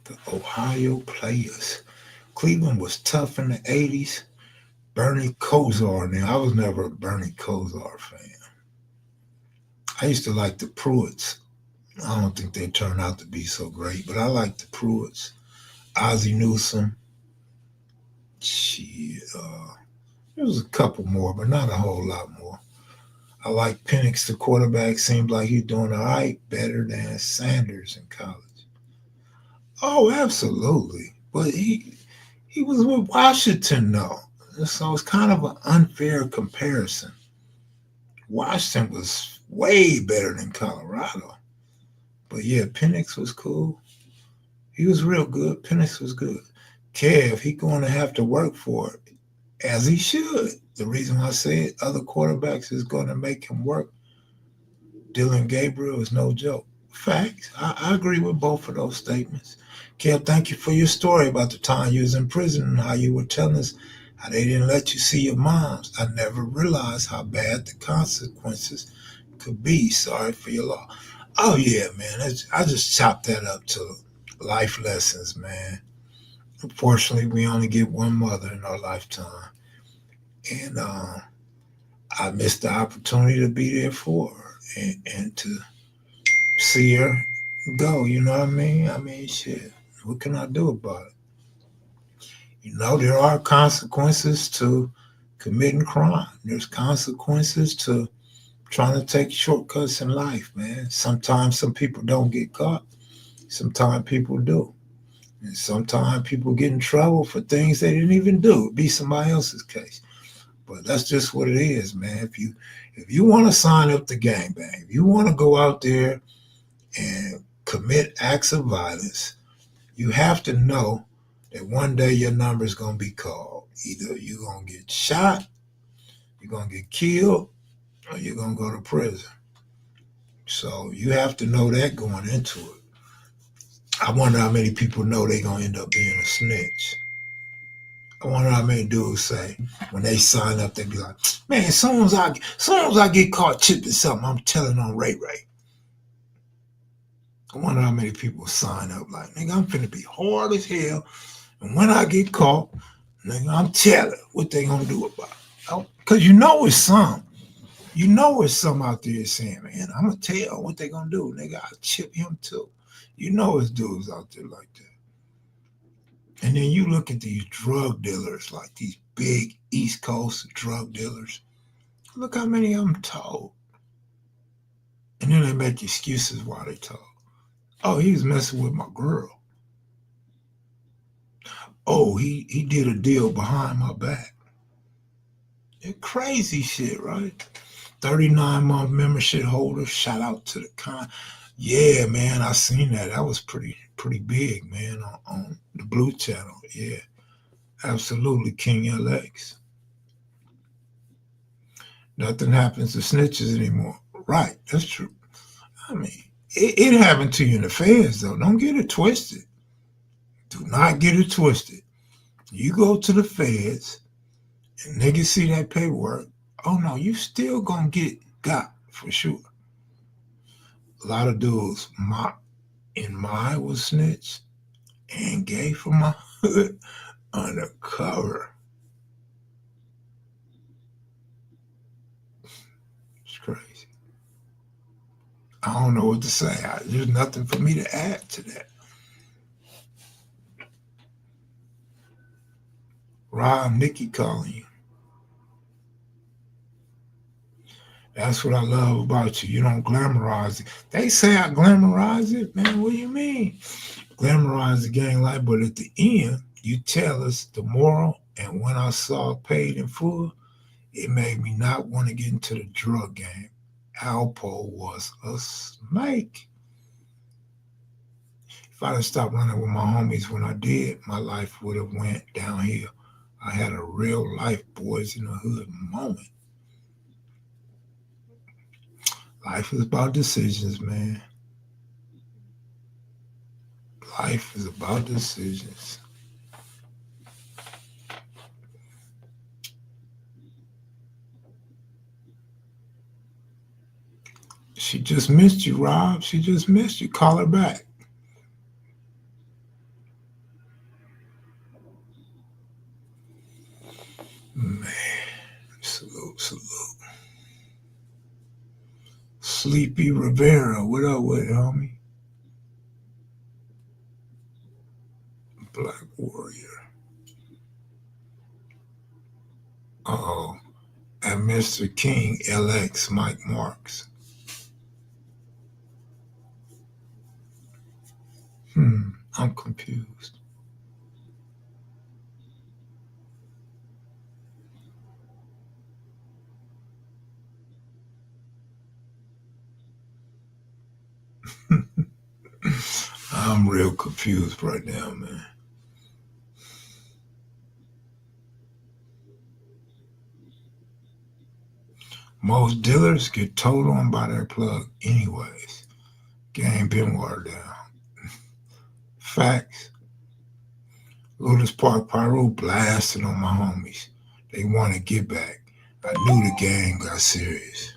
The Ohio players. Cleveland was tough in the 80s. Bernie Kosar. Now, I was never a Bernie Kosar fan. I used to like the Pruitts. I don't think they turned out to be so great, but I like the Pruitts. Ozzie Newsome. Shit, there was a couple more, but not a whole lot more. I like Penix, the quarterback. Seemed like he's doing all right, better than Sanders in college. Oh, absolutely. But he was with Washington, though. So it's kind of an unfair comparison. Washington was way better than Colorado. But yeah, Penix was cool. He was real good. Penix was good. Kev, he going to have to work for it, as he should. The reason I said other quarterbacks is going to make him work. Dylan Gabriel is no joke. Facts. I agree with both of those statements. Kev, thank you for your story about the time you was in prison and how you were telling us how they didn't let you see your moms. I never realized how bad the consequences could be. Sorry for your loss. Oh yeah, man. I just chopped that up to life lessons, man. Unfortunately, we only get one mother in our lifetime, and I missed the opportunity to be there for her and to see her go. You know what I mean? I mean, shit. What can I do about it? You know, there are consequences to committing crime. There's consequences to trying to take shortcuts in life, man. Sometimes some people don't get caught. Sometimes people do. And sometimes people get in trouble for things they didn't even do. It'd be somebody else's case. But that's just what it is, man. If you want to sign up to gangbang, if you want to go out there and commit acts of violence, you have to know that one day your number is gonna be called. Either you're gonna get shot, you're gonna get killed, or you're gonna go to prison. So you have to know that going into it. I wonder how many people know they're gonna end up being a snitch. I wonder how many dudes say when they sign up, they be like, "Man, as soon as I get caught chipping something, I'm telling on Ray Ray." I wonder how many people sign up like, "Nigga, I'm finna be hard as hell, and when I get caught, nigga, I'm telling what they gonna do about it." Oh, cause you know it's some. You know it's some out there saying, "Man, I'm gonna tell what they gonna do, nigga. I'll chip him too." You know it's dudes out there like that. And then you look at these drug dealers, like these big East Coast drug dealers. Look how many of them told. And then they make excuses why they told. Oh, he was messing with my girl. Oh, he did a deal behind my back. It's crazy shit, right? 39-month membership holder. Shout out to the con. Yeah, man, I seen that. That was pretty big, man, on the Blue Channel. Yeah, absolutely, King LX. Nothing happens to snitches anymore. Right, that's true. I mean, it happened to you in the feds, though. Don't get it twisted. Do not get it twisted. You go to the feds and niggas see that paperwork. Oh no, you still gonna get got for sure. A lot of dudes, my was snitch and gay for my hood undercover. I don't know what to say. There's nothing for me to add to that. Rob, Nikki calling you. That's what I love about you. You don't glamorize it. They say I glamorize it, man. What do you mean? Glamorize the gang life, but at the end, you tell us the moral. And when I saw it paid in full, it made me not want to get into the drug game. Alpo was a snake. If I'd have stopped running with my homies when I did, my life would have went downhill. I had a real life boys in the hood moment. Life is about decisions, man. Life is about decisions. She just missed you, Rob. She just missed you. Call her back. Man, salute, salute. Sleepy Rivera, what up with it, homie? Black Warrior. Uh-oh. And Mr. King, LX, Mike Marks. I'm confused. I'm real confused right now, man. Most dealers get told on by their plug anyways. Game been watered down. Facts. Lotus Park Pyro blasting on my homies. They want to get back. I knew the game got serious.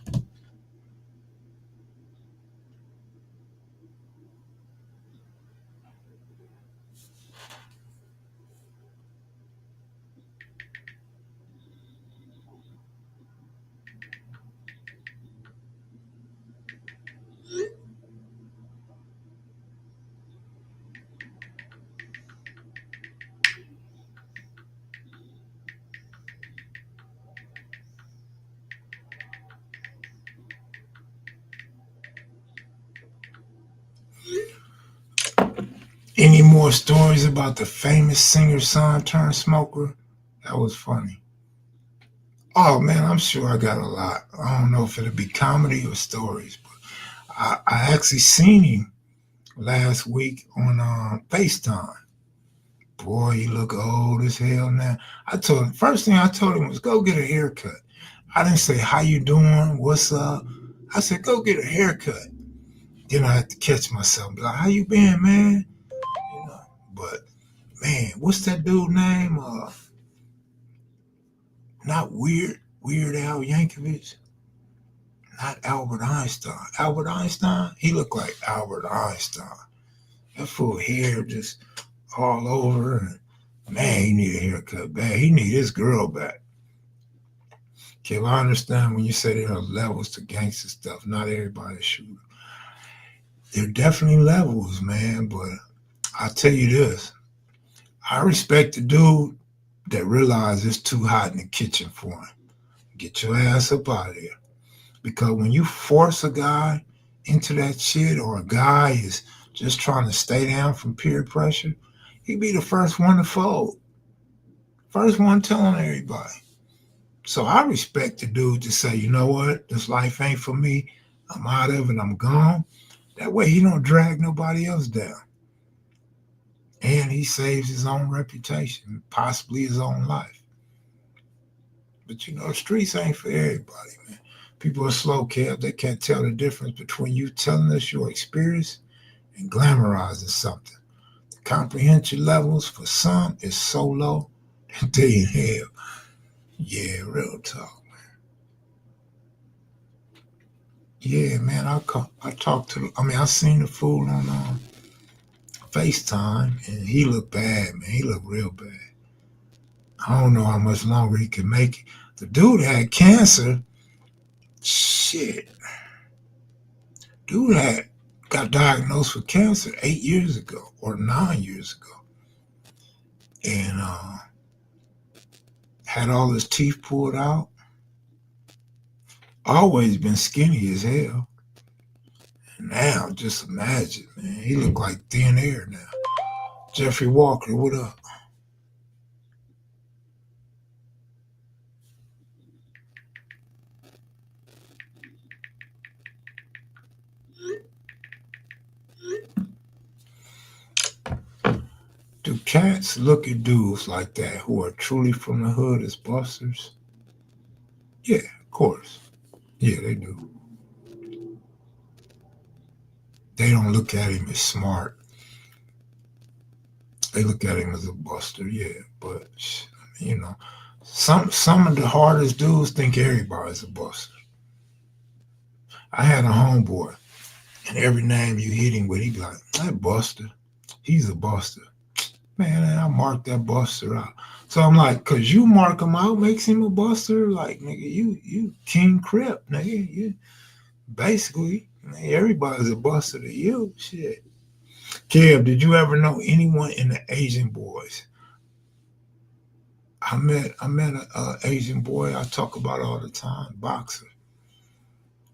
Any more stories about the famous singer son turned smoker? That was funny. Oh man, I'm sure I got a lot. I don't know if it'll be comedy or stories, but I actually seen him last week on FaceTime. Boy, he look old as hell now. I told him first thing I told him was go get a haircut. I didn't say how you doing, what's up. I said go get a haircut. Then I had to catch myself, be like, how you been, man? You know, but man, what's that dude name? Not Weird Al Yankovic, not Albert Einstein. Albert Einstein, he looked like Albert Einstein. That full hair just all over, and man, he need a haircut bad. He need his girl back. Kim, I understand when you say there are levels to gangster stuff. Not everybody's shooter. There are definitely levels, man. But I'll tell you this: I respect the dude that realizes it's too hot in the kitchen for him. Get your ass up out of here. Because when you force a guy into that shit, or a guy is just trying to stay down from peer pressure, he be the first one to fold. First one telling everybody. So I respect the dude to say, you know what, this life ain't for me. I'm out of it. I'm gone. That way he don't drag nobody else down. And he saves his own reputation, possibly his own life. But you know, the streets ain't for everybody, man. People are slow, Kev. They can't tell the difference between you telling us your experience and glamorizing something. The comprehension levels for some is so low that they in hell. Yeah, real talk. Yeah, man, I talked to. I seen the fool on FaceTime, and he looked bad, man. He looked real bad. I don't know how much longer he can make it. The dude had cancer. Shit, dude had got diagnosed with cancer 8 years ago or 9 years ago, and had all his teeth pulled out. Always been skinny as hell. And now, just imagine, man, he look like thin air now. Jeffrey Walker, what up? Do cats look at dudes like that who are truly from the hood as busters? Yeah, of course. Yeah, they do. They don't look at him as smart. They look at him as a buster, yeah. But you know, some of the hardest dudes think everybody's a buster. I had a homeboy, and every name you hit him with, he'd be like, "That buster, he's a buster." Man, and I marked that buster out. So I'm like, cause you mark him out makes him a buster. Like, nigga, you King Crip, nigga. You basically, man, everybody's a buster to you. Shit. Kev, did you ever know anyone in the Asian boys? I met a Asian boy I talk about all the time, boxer.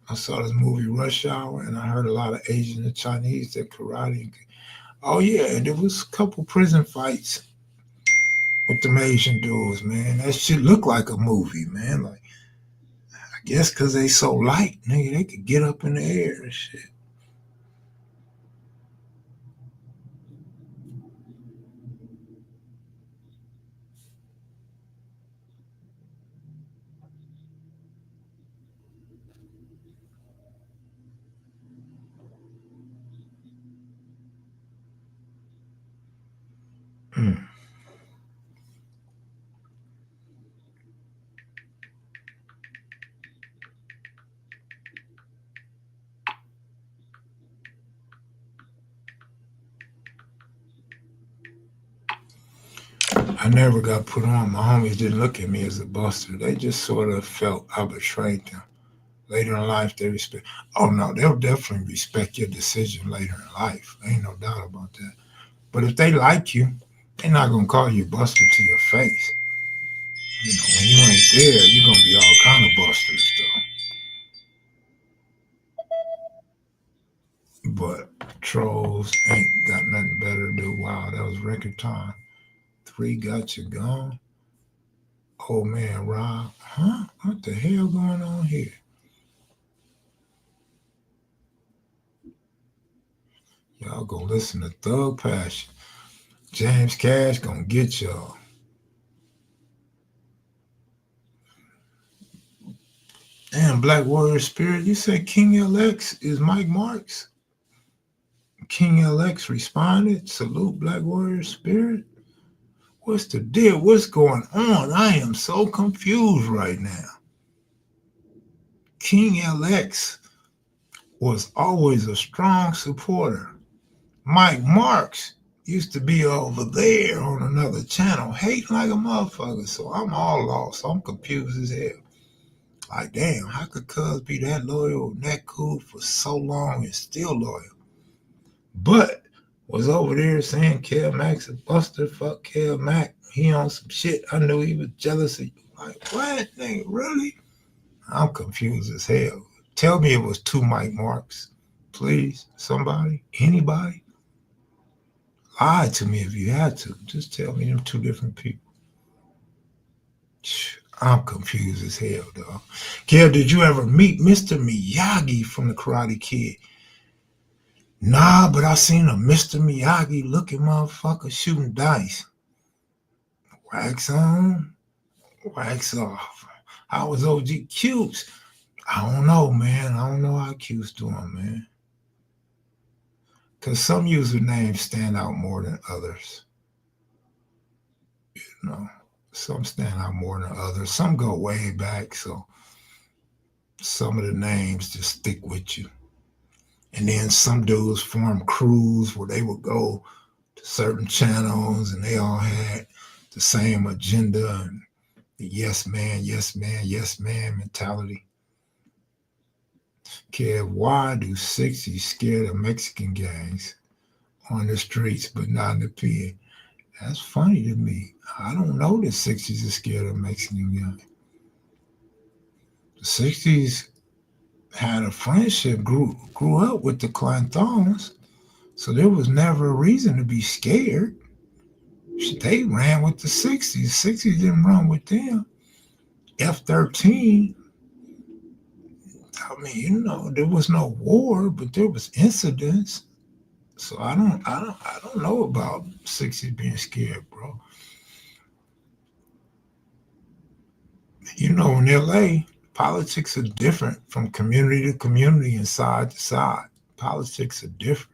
I saw this movie Rush Hour, and I heard a lot of Asian and Chinese that karate. Oh yeah, and there was a couple prison fights with them Asian dudes, man. That shit looked like a movie, man. Like I guess because they so light, nigga, they could get up in the air and shit. Mm. I never got put on. My homies didn't look at me as a buster. They just sort of felt I betrayed them. Later in life, they respect. Oh no, they'll definitely respect your decision later in life. Ain't no doubt about that. But if they like you, they're not gonna call you buster to your face. You know, when you ain't there, you're gonna be all kind of busters though. But trolls ain't got nothing better to do. Wow, that was record time. Three got you gone. Oh man, Rob. Huh? What the hell going on here? Y'all gonna listen to Thug Passion. James Cash gonna get y'all. Damn, Black Warrior Spirit. You said King LX is Mike Marks? King LX responded. Salute Black Warrior Spirit. What's the deal? What's going on? I am so confused right now. King LX was always a strong supporter. Mike Marks used to be over there on another channel, hating like a motherfucker. So I'm all lost. I'm confused as hell. Like, damn, how could Cuz be that loyal and that cool for so long and still loyal? But was over there saying Kel Mac's a buster, fuck Kel Mac. He on some shit. I knew he was jealous of you. Like, what? Nigga, really? I'm confused as hell. Tell me it was two Mike Marks. Please, somebody, anybody. Lie to me if you had to. Just tell me them two different people. I'm confused as hell, dog. Kel, did you ever meet Mr. Miyagi from the Karate Kid? Nah, but I seen a Mr. Miyagi looking motherfucker shooting dice. Wax on, wax off. How was OG Cubes? I don't know, man. I don't know how Q's doing, man. Because some usernames stand out more than others. You know, some stand out more than others. Some go way back, so some of the names just stick with you. And then some dudes form crews where they would go to certain channels and they all had the same agenda and the yes man, yes man, yes man mentality. Kev, why do 60s scared of Mexican gangs on the streets but not in the pen? That's funny to me. I don't know the 60s are scared of Mexican gangs. The 60s had a friendship, grew up with the Clantons, so there was never a reason to be scared. They ran with the 60s. 60s didn't run with them. F-13, I mean, there was no war, but there was incidents. So I don't know about 60s being scared, bro. In LA, politics are different from community to community and side to side. Politics are different.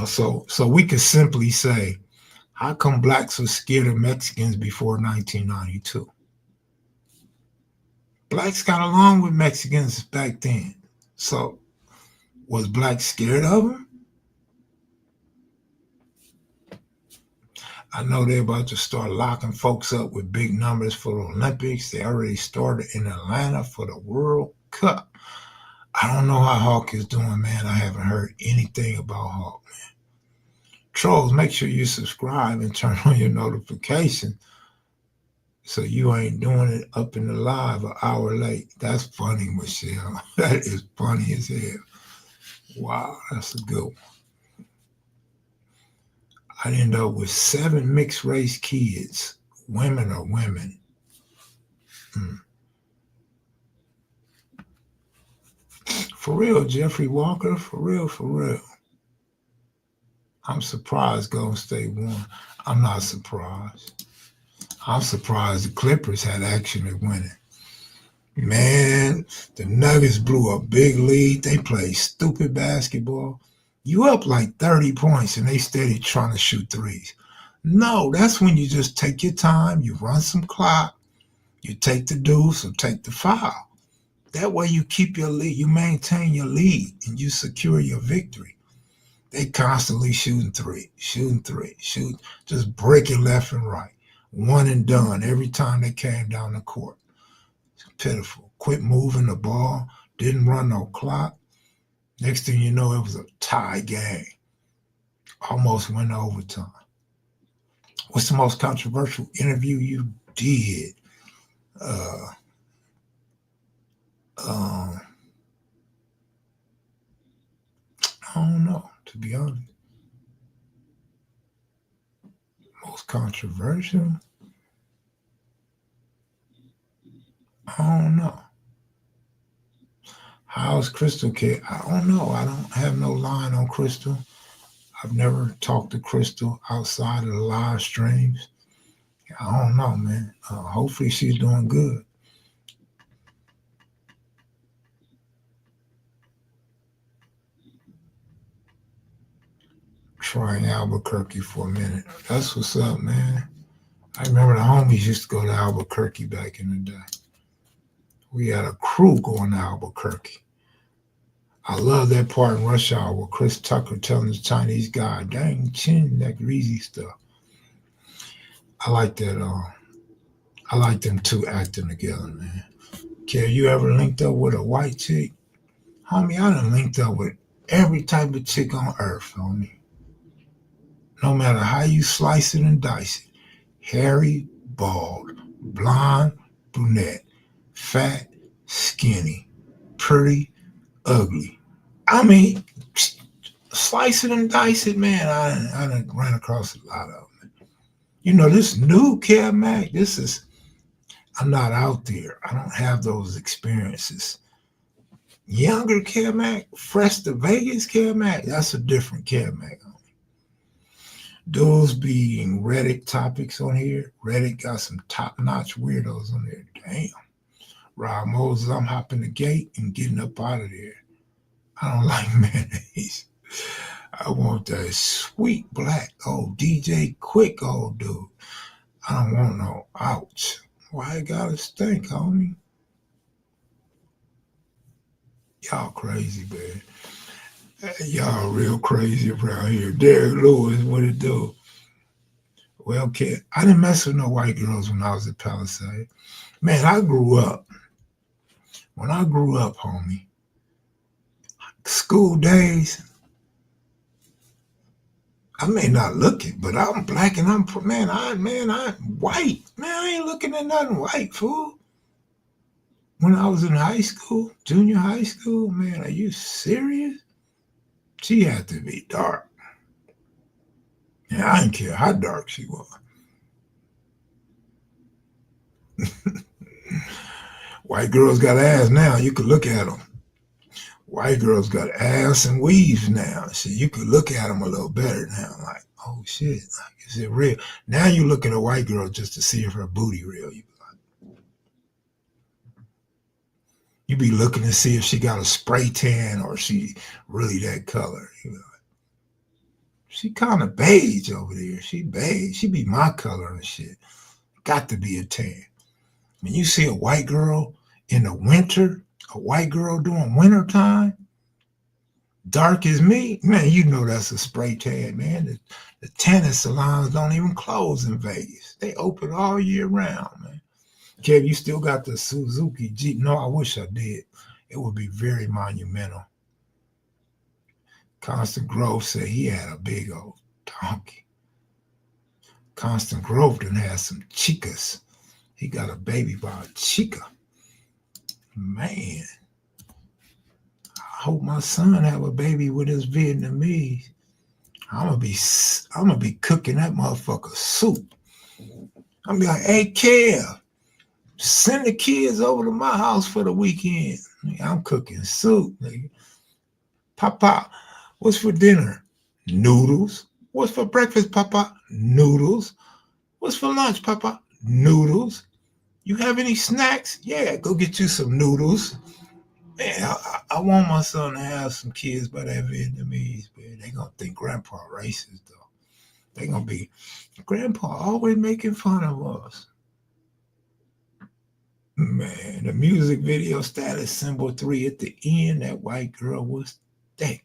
So we could simply say, how come blacks were scared of Mexicans before 1992? Blacks got along with Mexicans back then. So was blacks scared of them? I know they're about to start locking folks up with big numbers for the Olympics. They already started in Atlanta for the World Cup. I don't know how Hawk is doing, man. I haven't heard anything about Hawk, man. Trolls, make sure you subscribe and turn on your notifications so you ain't doing it up in the live an hour late. That's funny, Michelle. That is funny as hell. Wow, that's a good one. I'd end up with 7 mixed race kids. Women are women. For real, Jeffrey Walker. For real, for real. I'm surprised Golden State won. I'm not surprised. I'm surprised the Clippers had action at winning. Man, the Nuggets blew a big lead. They played stupid basketball. You up like 30 points and they steady trying to shoot threes. No, that's when you just take your time, you run some clock, you take the deuce or take the foul. That way you keep your lead, you maintain your lead, and you secure your victory. They constantly shooting three, shooting, just breaking left and right. One and done every time they came down the court. It's pitiful. Quit moving the ball, didn't run no clock. Next thing you know, it was a tie game. Almost went to overtime. What's the most controversial interview you did? I don't know, to be honest. Most controversial? I don't know. How's Crystal Kid? I don't know. I don't have no line on Crystal. I've never talked to Crystal outside of the live streams. I don't know, man. Hopefully she's doing good. Trying Albuquerque for a minute. That's what's up, man. I remember the homies used to go to Albuquerque back in the day. We had a crew going to Albuquerque. I love that part in Rush Hour with Chris Tucker telling the Chinese guy, dang chin, that greasy stuff. I like that. I like them two acting together, man. Have you ever linked up with a white chick? Homie, I done linked up with every type of chick on earth, homie. No matter how you slice it and dice it. Hairy, bald, blonde, brunette, fat, skinny, pretty, ugly. I mean, slice it and dice it, man. I done ran across a lot of them. This new Kev Mac, I'm not out there. I don't have those experiences. Younger Kev Mac, fresh to Vegas Kev Mac, that's a different Kev Mac. Dudes being Reddit topics on here. Reddit got some top-notch weirdos on there. Damn. Rob Moses, I'm hopping the gate and getting up out of there. I don't like mayonnaise. I want that sweet black old DJ Quick old dude. I don't want no ouch. Why it gotta stink, homie? Y'all crazy, man. Y'all real crazy around here. Derek Lewis, what it do? Well, kid, I didn't mess with no white girls when I was at Palisade. Man, I grew up When I grew up, homie, school days, I may not look it, but I'm black and I'm I'm white. Man, I ain't looking at nothing white, fool. When I was in high school, junior high school, man, are you serious? She had to be dark. And I didn't care how dark she was. White girls got ass now. You could look at them. White girls got ass and weaves now. So you could look at them a little better now. Like, oh shit, like, is it real? Now you look at a white girl just to see if her booty real. You be looking to see if she got a spray tan or she really that color. You know, she kind of beige over there. She beige. She be my color and shit. Got to be a tan. When you see a white girl in the winter, a white girl during winter time, dark as me, man, you know that's a spray tan, man. The tanning salons don't even close in Vegas. They open all year round, man. Kev, you still got the Suzuki Jeep? No, I wish I did. It would be very monumental. Constant Grove said he had a big old donkey. Constant Grove done had some chicas. He got a baby by a chica. Man, I hope my son have a baby with his Vietnamese. I'm gonna be cooking that motherfucker soup. I'm gonna be like, hey, Kev, send the kids over to my house for the weekend. I'm cooking soup, nigga. Papa, what's for dinner? Noodles. What's for breakfast, Papa? Noodles. What's for lunch, Papa? Noodles. You have any snacks? Yeah, go get you some noodles. Man, I want my son to have some kids by that Vietnamese, man. They gonna think Grandpa racist, though. They gonna be, Grandpa always making fun of us. Man, the music video status symbol 3 at the end, that white girl was thick.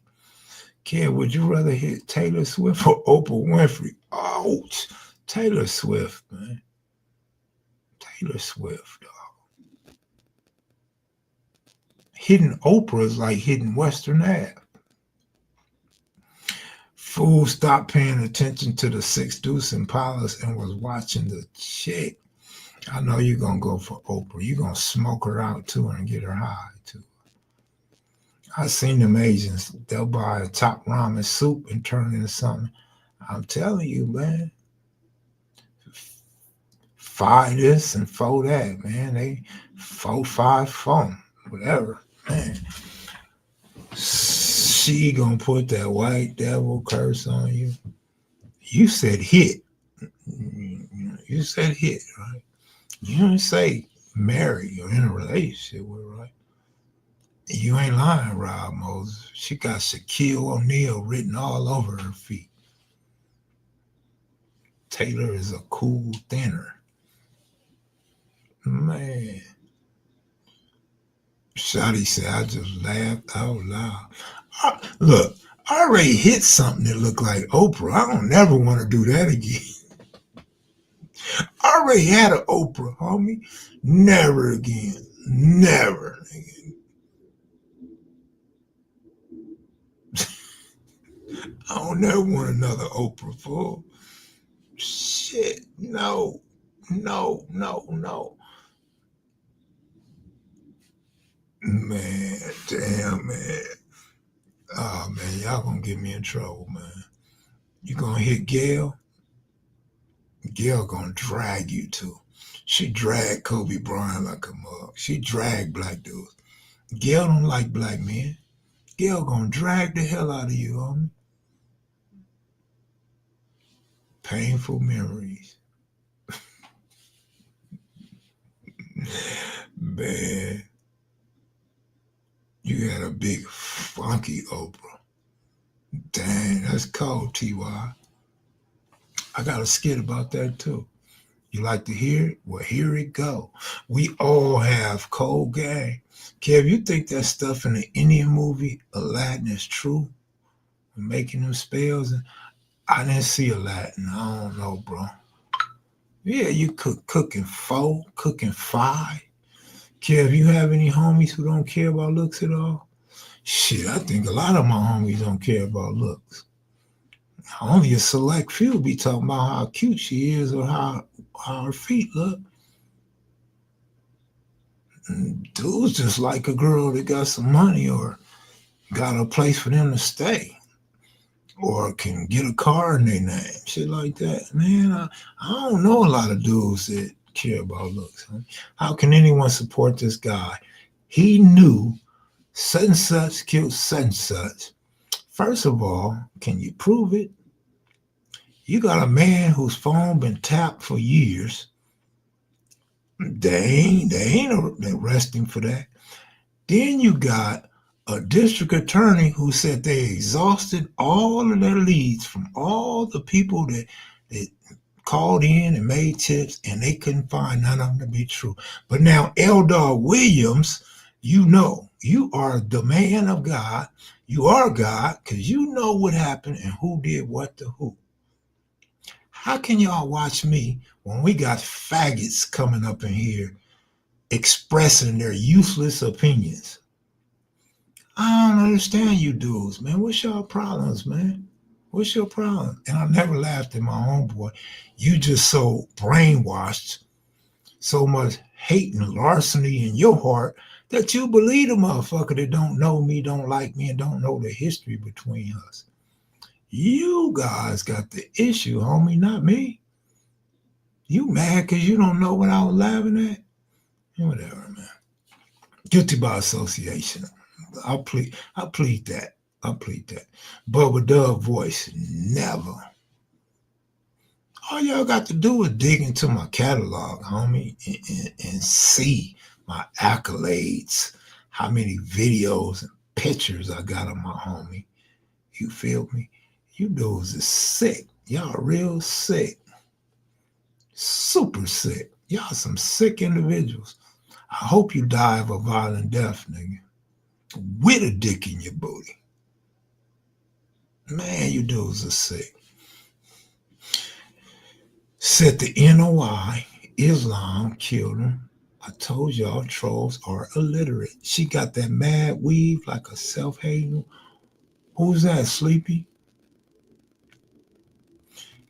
Kid, would you rather hit Taylor Swift or Oprah Winfrey? Ouch. Taylor Swift, man. Taylor Swift, dog. Hitting Oprah is like hitting Western Ave. Fool stopped paying attention to the Six Deuce and Palace and was watching the chick. I know you're going to go for Oprah. You're going to smoke her out too and get her high too. I seen them Asians. They'll buy a top ramen soup and turn it into something. I'm telling you, man. Five this and four that, man. They 4, 5, 4, whatever, man. She gonna put that white devil curse on you. You said hit. You said hit, right? You didn't say marry or in a relationship with, right? You ain't lying, Rob Moses. She got Shaquille O'Neal written all over her feet. Taylor is a cool thinner. Man. Shotty said, I just laughed out loud. Look, I already hit something that looked like Oprah. I don't never want to do that again. I already had an Oprah, homie. Never again. Never. I don't never want another Oprah, fool. Shit. No. No. Man, damn, man. Oh, man, y'all gonna get me in trouble, man. You gonna hit Gail? Gail gonna drag you too. She dragged Kobe Bryant like a mug. She dragged black dudes. Gail don't like black men. Gail gonna drag the hell out of you, homie. Painful memories. Man, you had a big funky Oprah. Dang, that's cold, T.Y. I got a skit about that too. You like to hear it? Well, here it go. We all have cold gang. Kev, you think that stuff in the Indian movie Aladdin is true? Making them spells? I didn't see Aladdin. I don't know, bro. Yeah, you cooking pho, cooking fi. Kev, you have any homies who don't care about looks at all? Shit, I think a lot of my homies don't care about looks. Only a select few be talking about how cute she is or how her feet look. Dudes just like a girl that got some money or got a place for them to stay or can get a car in their name, shit like that. Man, I don't know a lot of dudes that care about looks. Huh? How can anyone support this guy? He knew such and such killed such and such. First of all, can you prove it? You got a man whose phone been tapped for years. They ain't arresting for that. Then you got a district attorney who said they exhausted all of their leads from all the people that called in and made tips, and they couldn't find none of them to be true. But now, Eldar Williams, you know, you are the man of God. You are God because you know what happened and who did what to who. How can y'all watch me when we got faggots coming up in here expressing their useless opinions? I don't understand you dudes, man. What's your problems, man? What's your problem? And I never laughed at my homeboy. You just so brainwashed, so much hate and larceny in your heart that you believe a motherfucker that don't know me, don't like me, and don't know the history between us. You guys got the issue, homie, not me. You mad because you don't know what I was laughing at? Whatever, man. Guilty by association. I plead that. I plead that. But with Doug voice, never. All y'all got to do is dig into my catalog, homie, and see my accolades, how many videos and pictures I got of my homie. You feel me? You dudes is sick. Y'all real sick. Super sick. Y'all some sick individuals. I hope you die of a violent death, nigga. With a dick in your booty. Man, you dudes are sick. Said the NOI, Islam killed him. I told y'all trolls are illiterate. She got that mad weave like a self-hating. Who's that, Sleepy?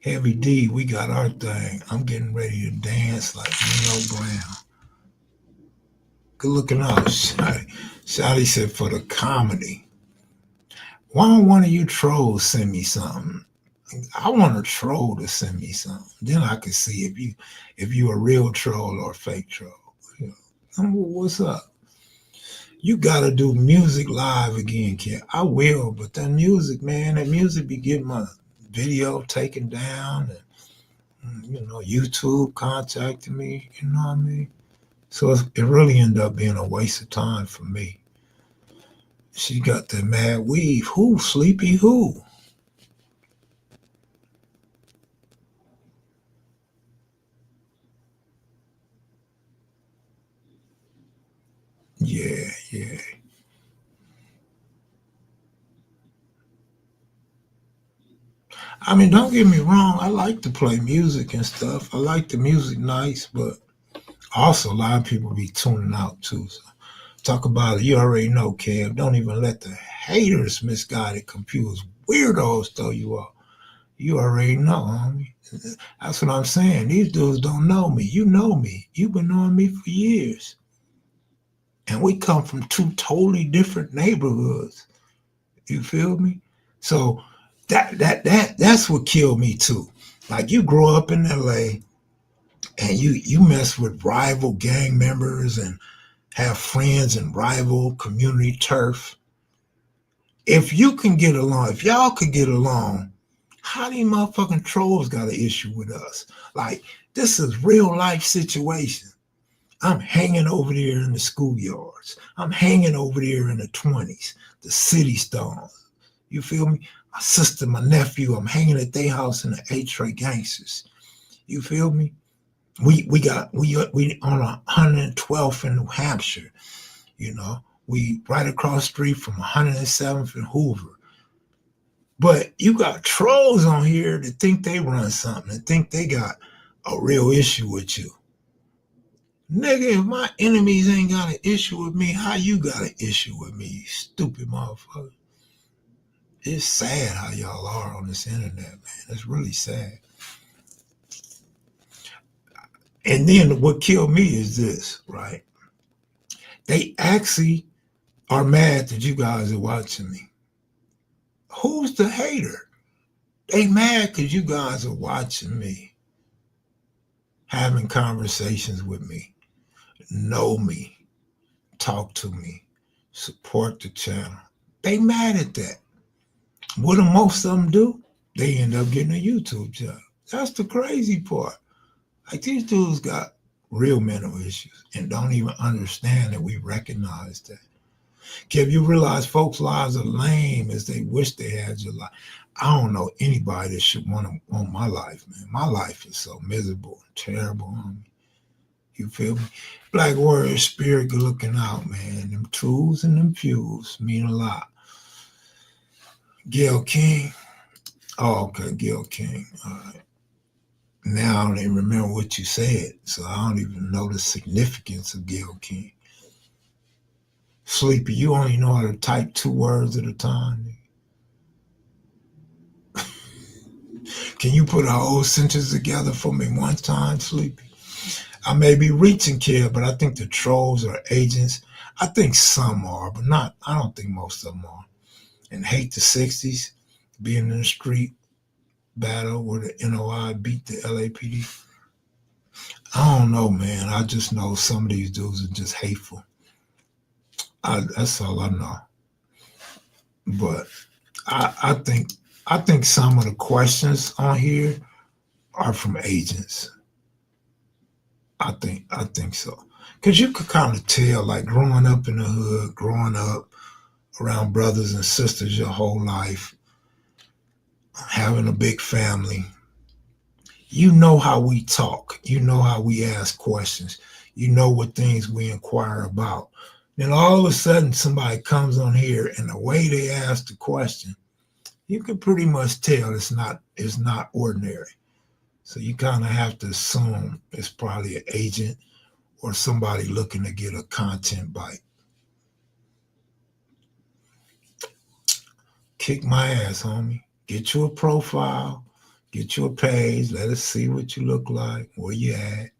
Heavy D, we got our thing. I'm getting ready to dance like Nino Brown. Good looking out, Shotty. Shotty said for the comedy. Why don't one of you trolls send me something? I want a troll to send me something. Then I can see if you a real troll or a fake troll. You know, what's up? You gotta do music live again, kid. I will, but that music be getting my video taken down and YouTube contacting me, you know what I mean? So it really ended up being a waste of time for me. She got that mad weave. Who, Sleepy? Who? Yeah, yeah. I mean, don't get me wrong. I like to play music and stuff. I like the music nice, but also a lot of people be tuning out too. So talk about it. You already know, Kev. Don't even let the haters, misguided computers, weirdos throw you off. You already know, homie. That's what I'm saying. These dudes don't know me. You know me. You've been knowing me for years. And we come from two totally different neighborhoods. You feel me? So that's what killed me too. Like you grow up in LA and you mess with rival gang members and have friends in rival community turf. If you can get along, if y'all could get along, how these motherfucking trolls got an issue with us? Like, this is real life situation. I'm hanging over there in the schoolyards. I'm hanging over there in the 20s, the city stones. You feel me? My sister, my nephew, I'm hanging at their house in the A-Tray Gangsters. You feel me? We on 112th in New Hampshire, you know. We right across the street from 107th and Hoover. But you got trolls on here that think they run something and think they got a real issue with you. Nigga, if my enemies ain't got an issue with me, how you got an issue with me, you stupid motherfucker? It's sad how y'all are on this internet, man. It's really sad. And then what killed me is this, right? They actually are mad that you guys are watching me. Who's the hater? They mad because you guys are watching me, having conversations with me, know me, talk to me, support the channel. They mad at that. What do most of them do? They end up getting a YouTube channel. That's the crazy part. Like these dudes got real mental issues and don't even understand that we recognize that. Kev, you realize folks' lives are lame as they wish they had your life. I don't know anybody that should want my life, man. My life is so miserable and terrible. You feel me? Black Warrior Spirit good looking out, man. Them tools and them fuels mean a lot. Gail King. Oh, okay, Gail King. All right. Now I don't even remember what you said, so I don't even know the significance of Gail King. Sleepy, you only know how to type 2 words at a time. Can you put a whole sentence together for me one time, Sleepy? I may be reaching, kid, but I think the trolls are agents. I think some are, but not. I don't think most of them are. And hate the 60s, being in the street battle where the NOI beat the LAPD. I don't know, man. I just know some of these dudes are just hateful. That's all I know. But I think some of the questions on here are from agents. I think so. Cause you could kind of tell, like growing up in the hood, growing up around brothers and sisters your whole life, having a big family, you know how we talk, you know how we ask questions, you know what things we inquire about. Then all of a sudden somebody comes on here and the way they ask the question, you can pretty much tell it's not ordinary. So you kind of have to assume it's probably an agent or somebody looking to get a content bite. Kick my ass, homie. Get you a profile, get you a page, let us see what you look like, where you at.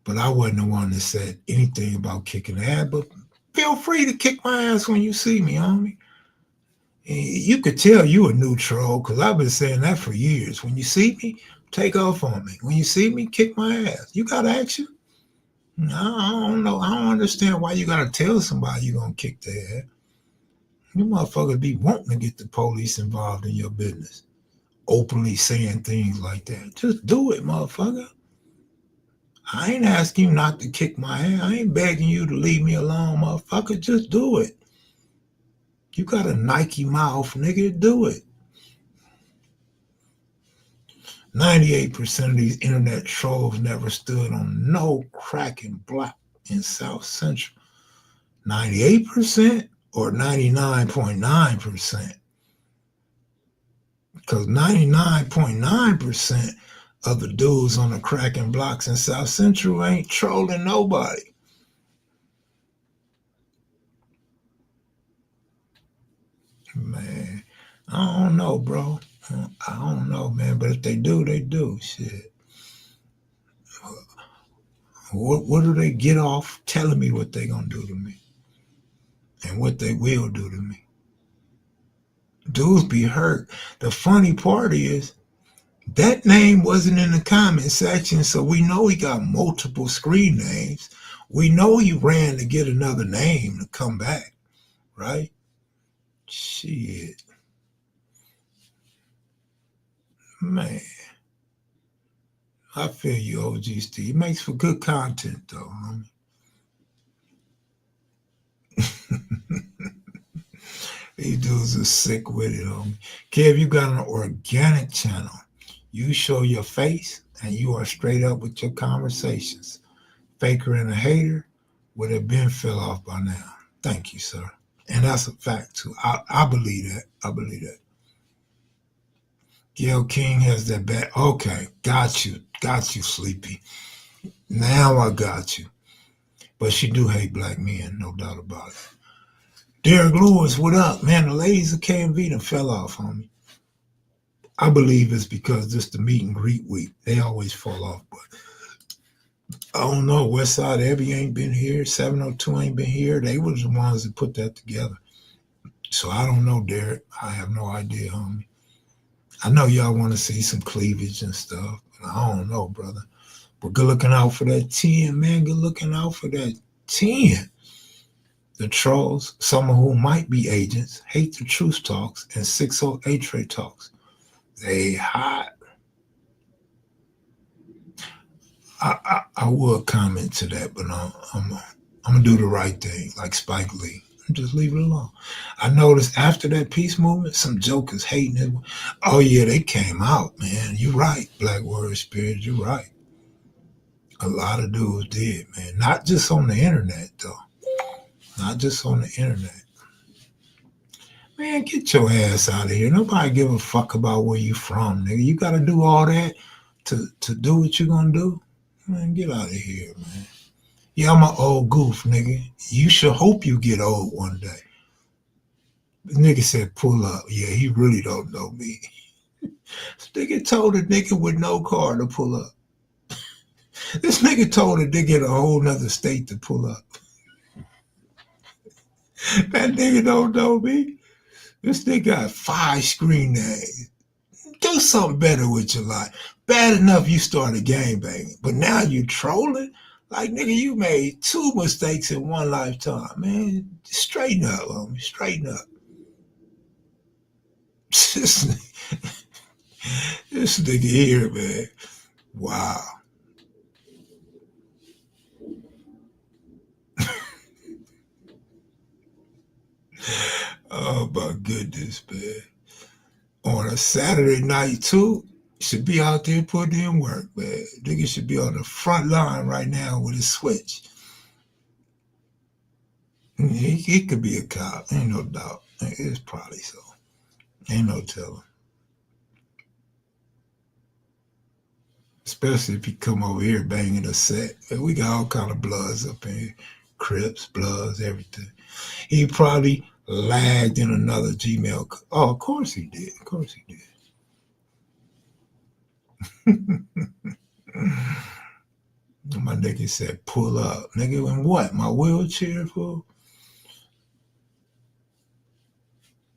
But I wasn't the one that said anything about kicking ass, but feel free to kick my ass when you see me, homie. You could tell you a new troll because I've been saying that for years. When you see me, take off on me. When you see me, kick my ass. You got action? I don't know. I don't understand why you gotta tell somebody you're gonna kick their ass. You motherfuckers be wanting to get the police involved in your business, openly saying things like that. Just do it, motherfucker. I ain't asking you not to kick my ass. I ain't begging you to leave me alone, motherfucker. Just do it. You got a Nike mouth, nigga. Do it. 98% of these internet trolls never stood on no cracking block in South Central. 98% or 99.9%? Because 99.9% of the dudes on the cracking blocks in South Central ain't trolling nobody. Man, I don't know, bro. I don't know, man. But if they do, they do. Shit. What do they get off telling me what they gonna do to me? And what they will do to me? Dudes be hurt. The funny part is that name wasn't in the comment section, so we know he got multiple screen names. We know he ran to get another name to come back, right? Shit. Man. I feel you, OG Steve. It makes for good content, though, homie. These dudes are sick with it, homie. Kev, you got an organic channel. You show your face, and you are straight up with your conversations. Faker and a hater would have been fell off by now. Thank you, sir. And that's a fact, too. I believe that. I believe that. Gail King has that bad. Okay, got you. Got you, Sleepy. Now I got you. But she do hate black men, no doubt about it. Derek Lewis, what up? Man, the ladies of KMV done fell off, homie. I believe it's because this the meet and greet week. They always fall off, but I don't know. Westside Heavy ain't been here. 702 ain't been here. They was the ones that put that together. So I don't know, Derek. I have no idea, homie. I know y'all want to see some cleavage and stuff. But I don't know, brother. But good looking out for that 10, man. Good looking out for that 10. The trolls, some of whom might be agents, hate the truth talks and 608 Trey talks. They hot. I will comment to that, but I'm gonna do the right thing, like Spike Lee. Just leave it alone. I noticed after that peace movement, some jokers hating it. Oh yeah, they came out, man. You're right, Black Warrior Spirit. You're right. A lot of dudes did, man. Not just on the internet, though. Not just on the internet. Man, get your ass out of here. Nobody give a fuck about where you from, nigga. You gotta do all that to do what you gonna do. Man, get out of here, man. Yeah, I'm an old goof, nigga. You should hope you get old one day. The nigga said pull up. Yeah, he really don't know me. This nigga told a nigga with no car to pull up. This nigga told a nigga in a whole nother state to pull up. That nigga don't know me. This nigga got 5 screen names. Do something better with your life. Bad enough you started gangbanging, but now you trolling? Like, nigga, you made 2 mistakes in one lifetime, man. Straighten up, homie. Straighten up. This nigga here, man. Wow. Oh, my goodness, man. On a Saturday night, too, should be out there putting in work, man. Nigga should be on the front line right now with his switch. He could be a cop, ain't no doubt. It's probably so. Ain't no telling. Especially if he come over here banging a set. We got all kind of bloods up in here. Crips, Bloods, everything. He probably lagged in another Gmail. Oh, of course he did. Of course he did. My nigga said, pull up. Nigga, in what? My wheelchair, fool?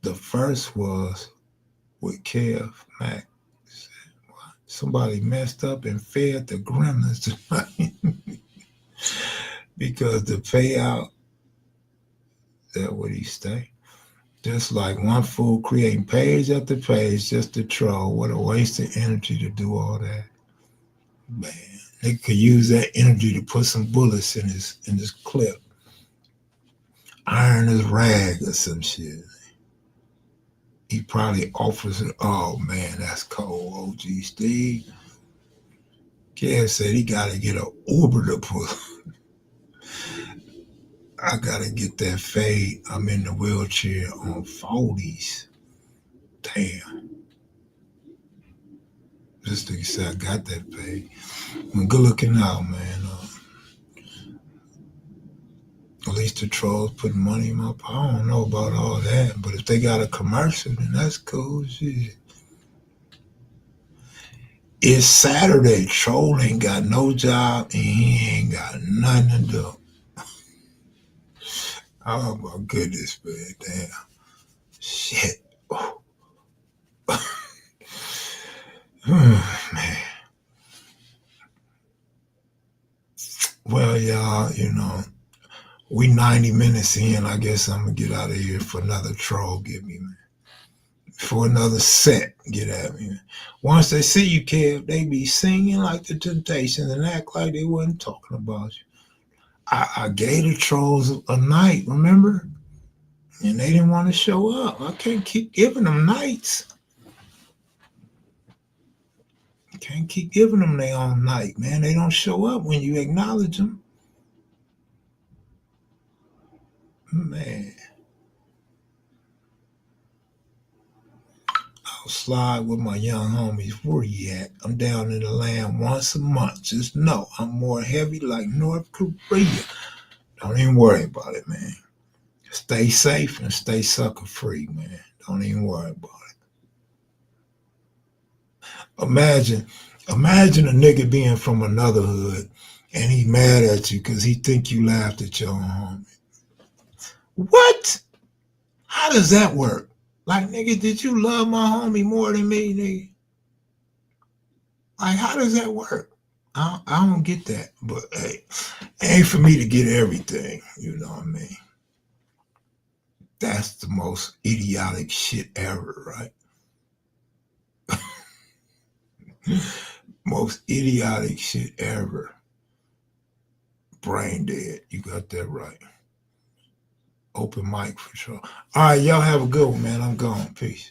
The first was with Kev Mac. Somebody messed up and fed the gremlins tonight. Because the payout, that would he stay? Just like one fool creating page after page just to troll. What a waste of energy to do all that. Man, they could use that energy to put some bullets in his clip. Iron his rag or some shit. He probably offers it. Oh man, that's cold. OG Steve. Kev said he gotta get an Uber to pull. I gotta get that fade. I'm in the wheelchair on 40s. Damn. This nigga said I got that fade. Well, good looking out, man. At least the trolls putting money in my pocket. I don't know about all that, but if they got a commercial, then that's cool shit. It's Saturday. Troll ain't got no job and he ain't got nothing to do. Oh my goodness, man. Damn. Shit. Oh. Man. Well, y'all, we 90 minutes in. I guess I'm going to get out of here for another troll. Get me, man. For another set. Get at me, man. Once they see you, Kev, they be singing like the Temptations and act like they wasn't talking about you. I gave the trolls a night, remember? And they didn't want to show up. I can't keep giving them nights. Can't keep giving them their own night, man. They don't show up when you acknowledge them. Man. I'll slide with my young homies. Where you at? I'm down in the land once a month. Just know I'm more heavy like North Korea. Don't even worry about it, man. Stay safe and stay sucker free, man. Don't even worry about it. Imagine a nigga being from another hood and he mad at you because he think you laughed at your own homie. What? How does that work? Like, nigga, did you love my homie more than me, nigga? Like, how does that work? I don't get that. But hey, it ain't for me to get everything. You know what I mean? That's the most idiotic shit ever, right? Most idiotic shit ever. Brain dead. You got that right. Open mic for sure. All right, y'all have a good one, man. I'm gone. Peace.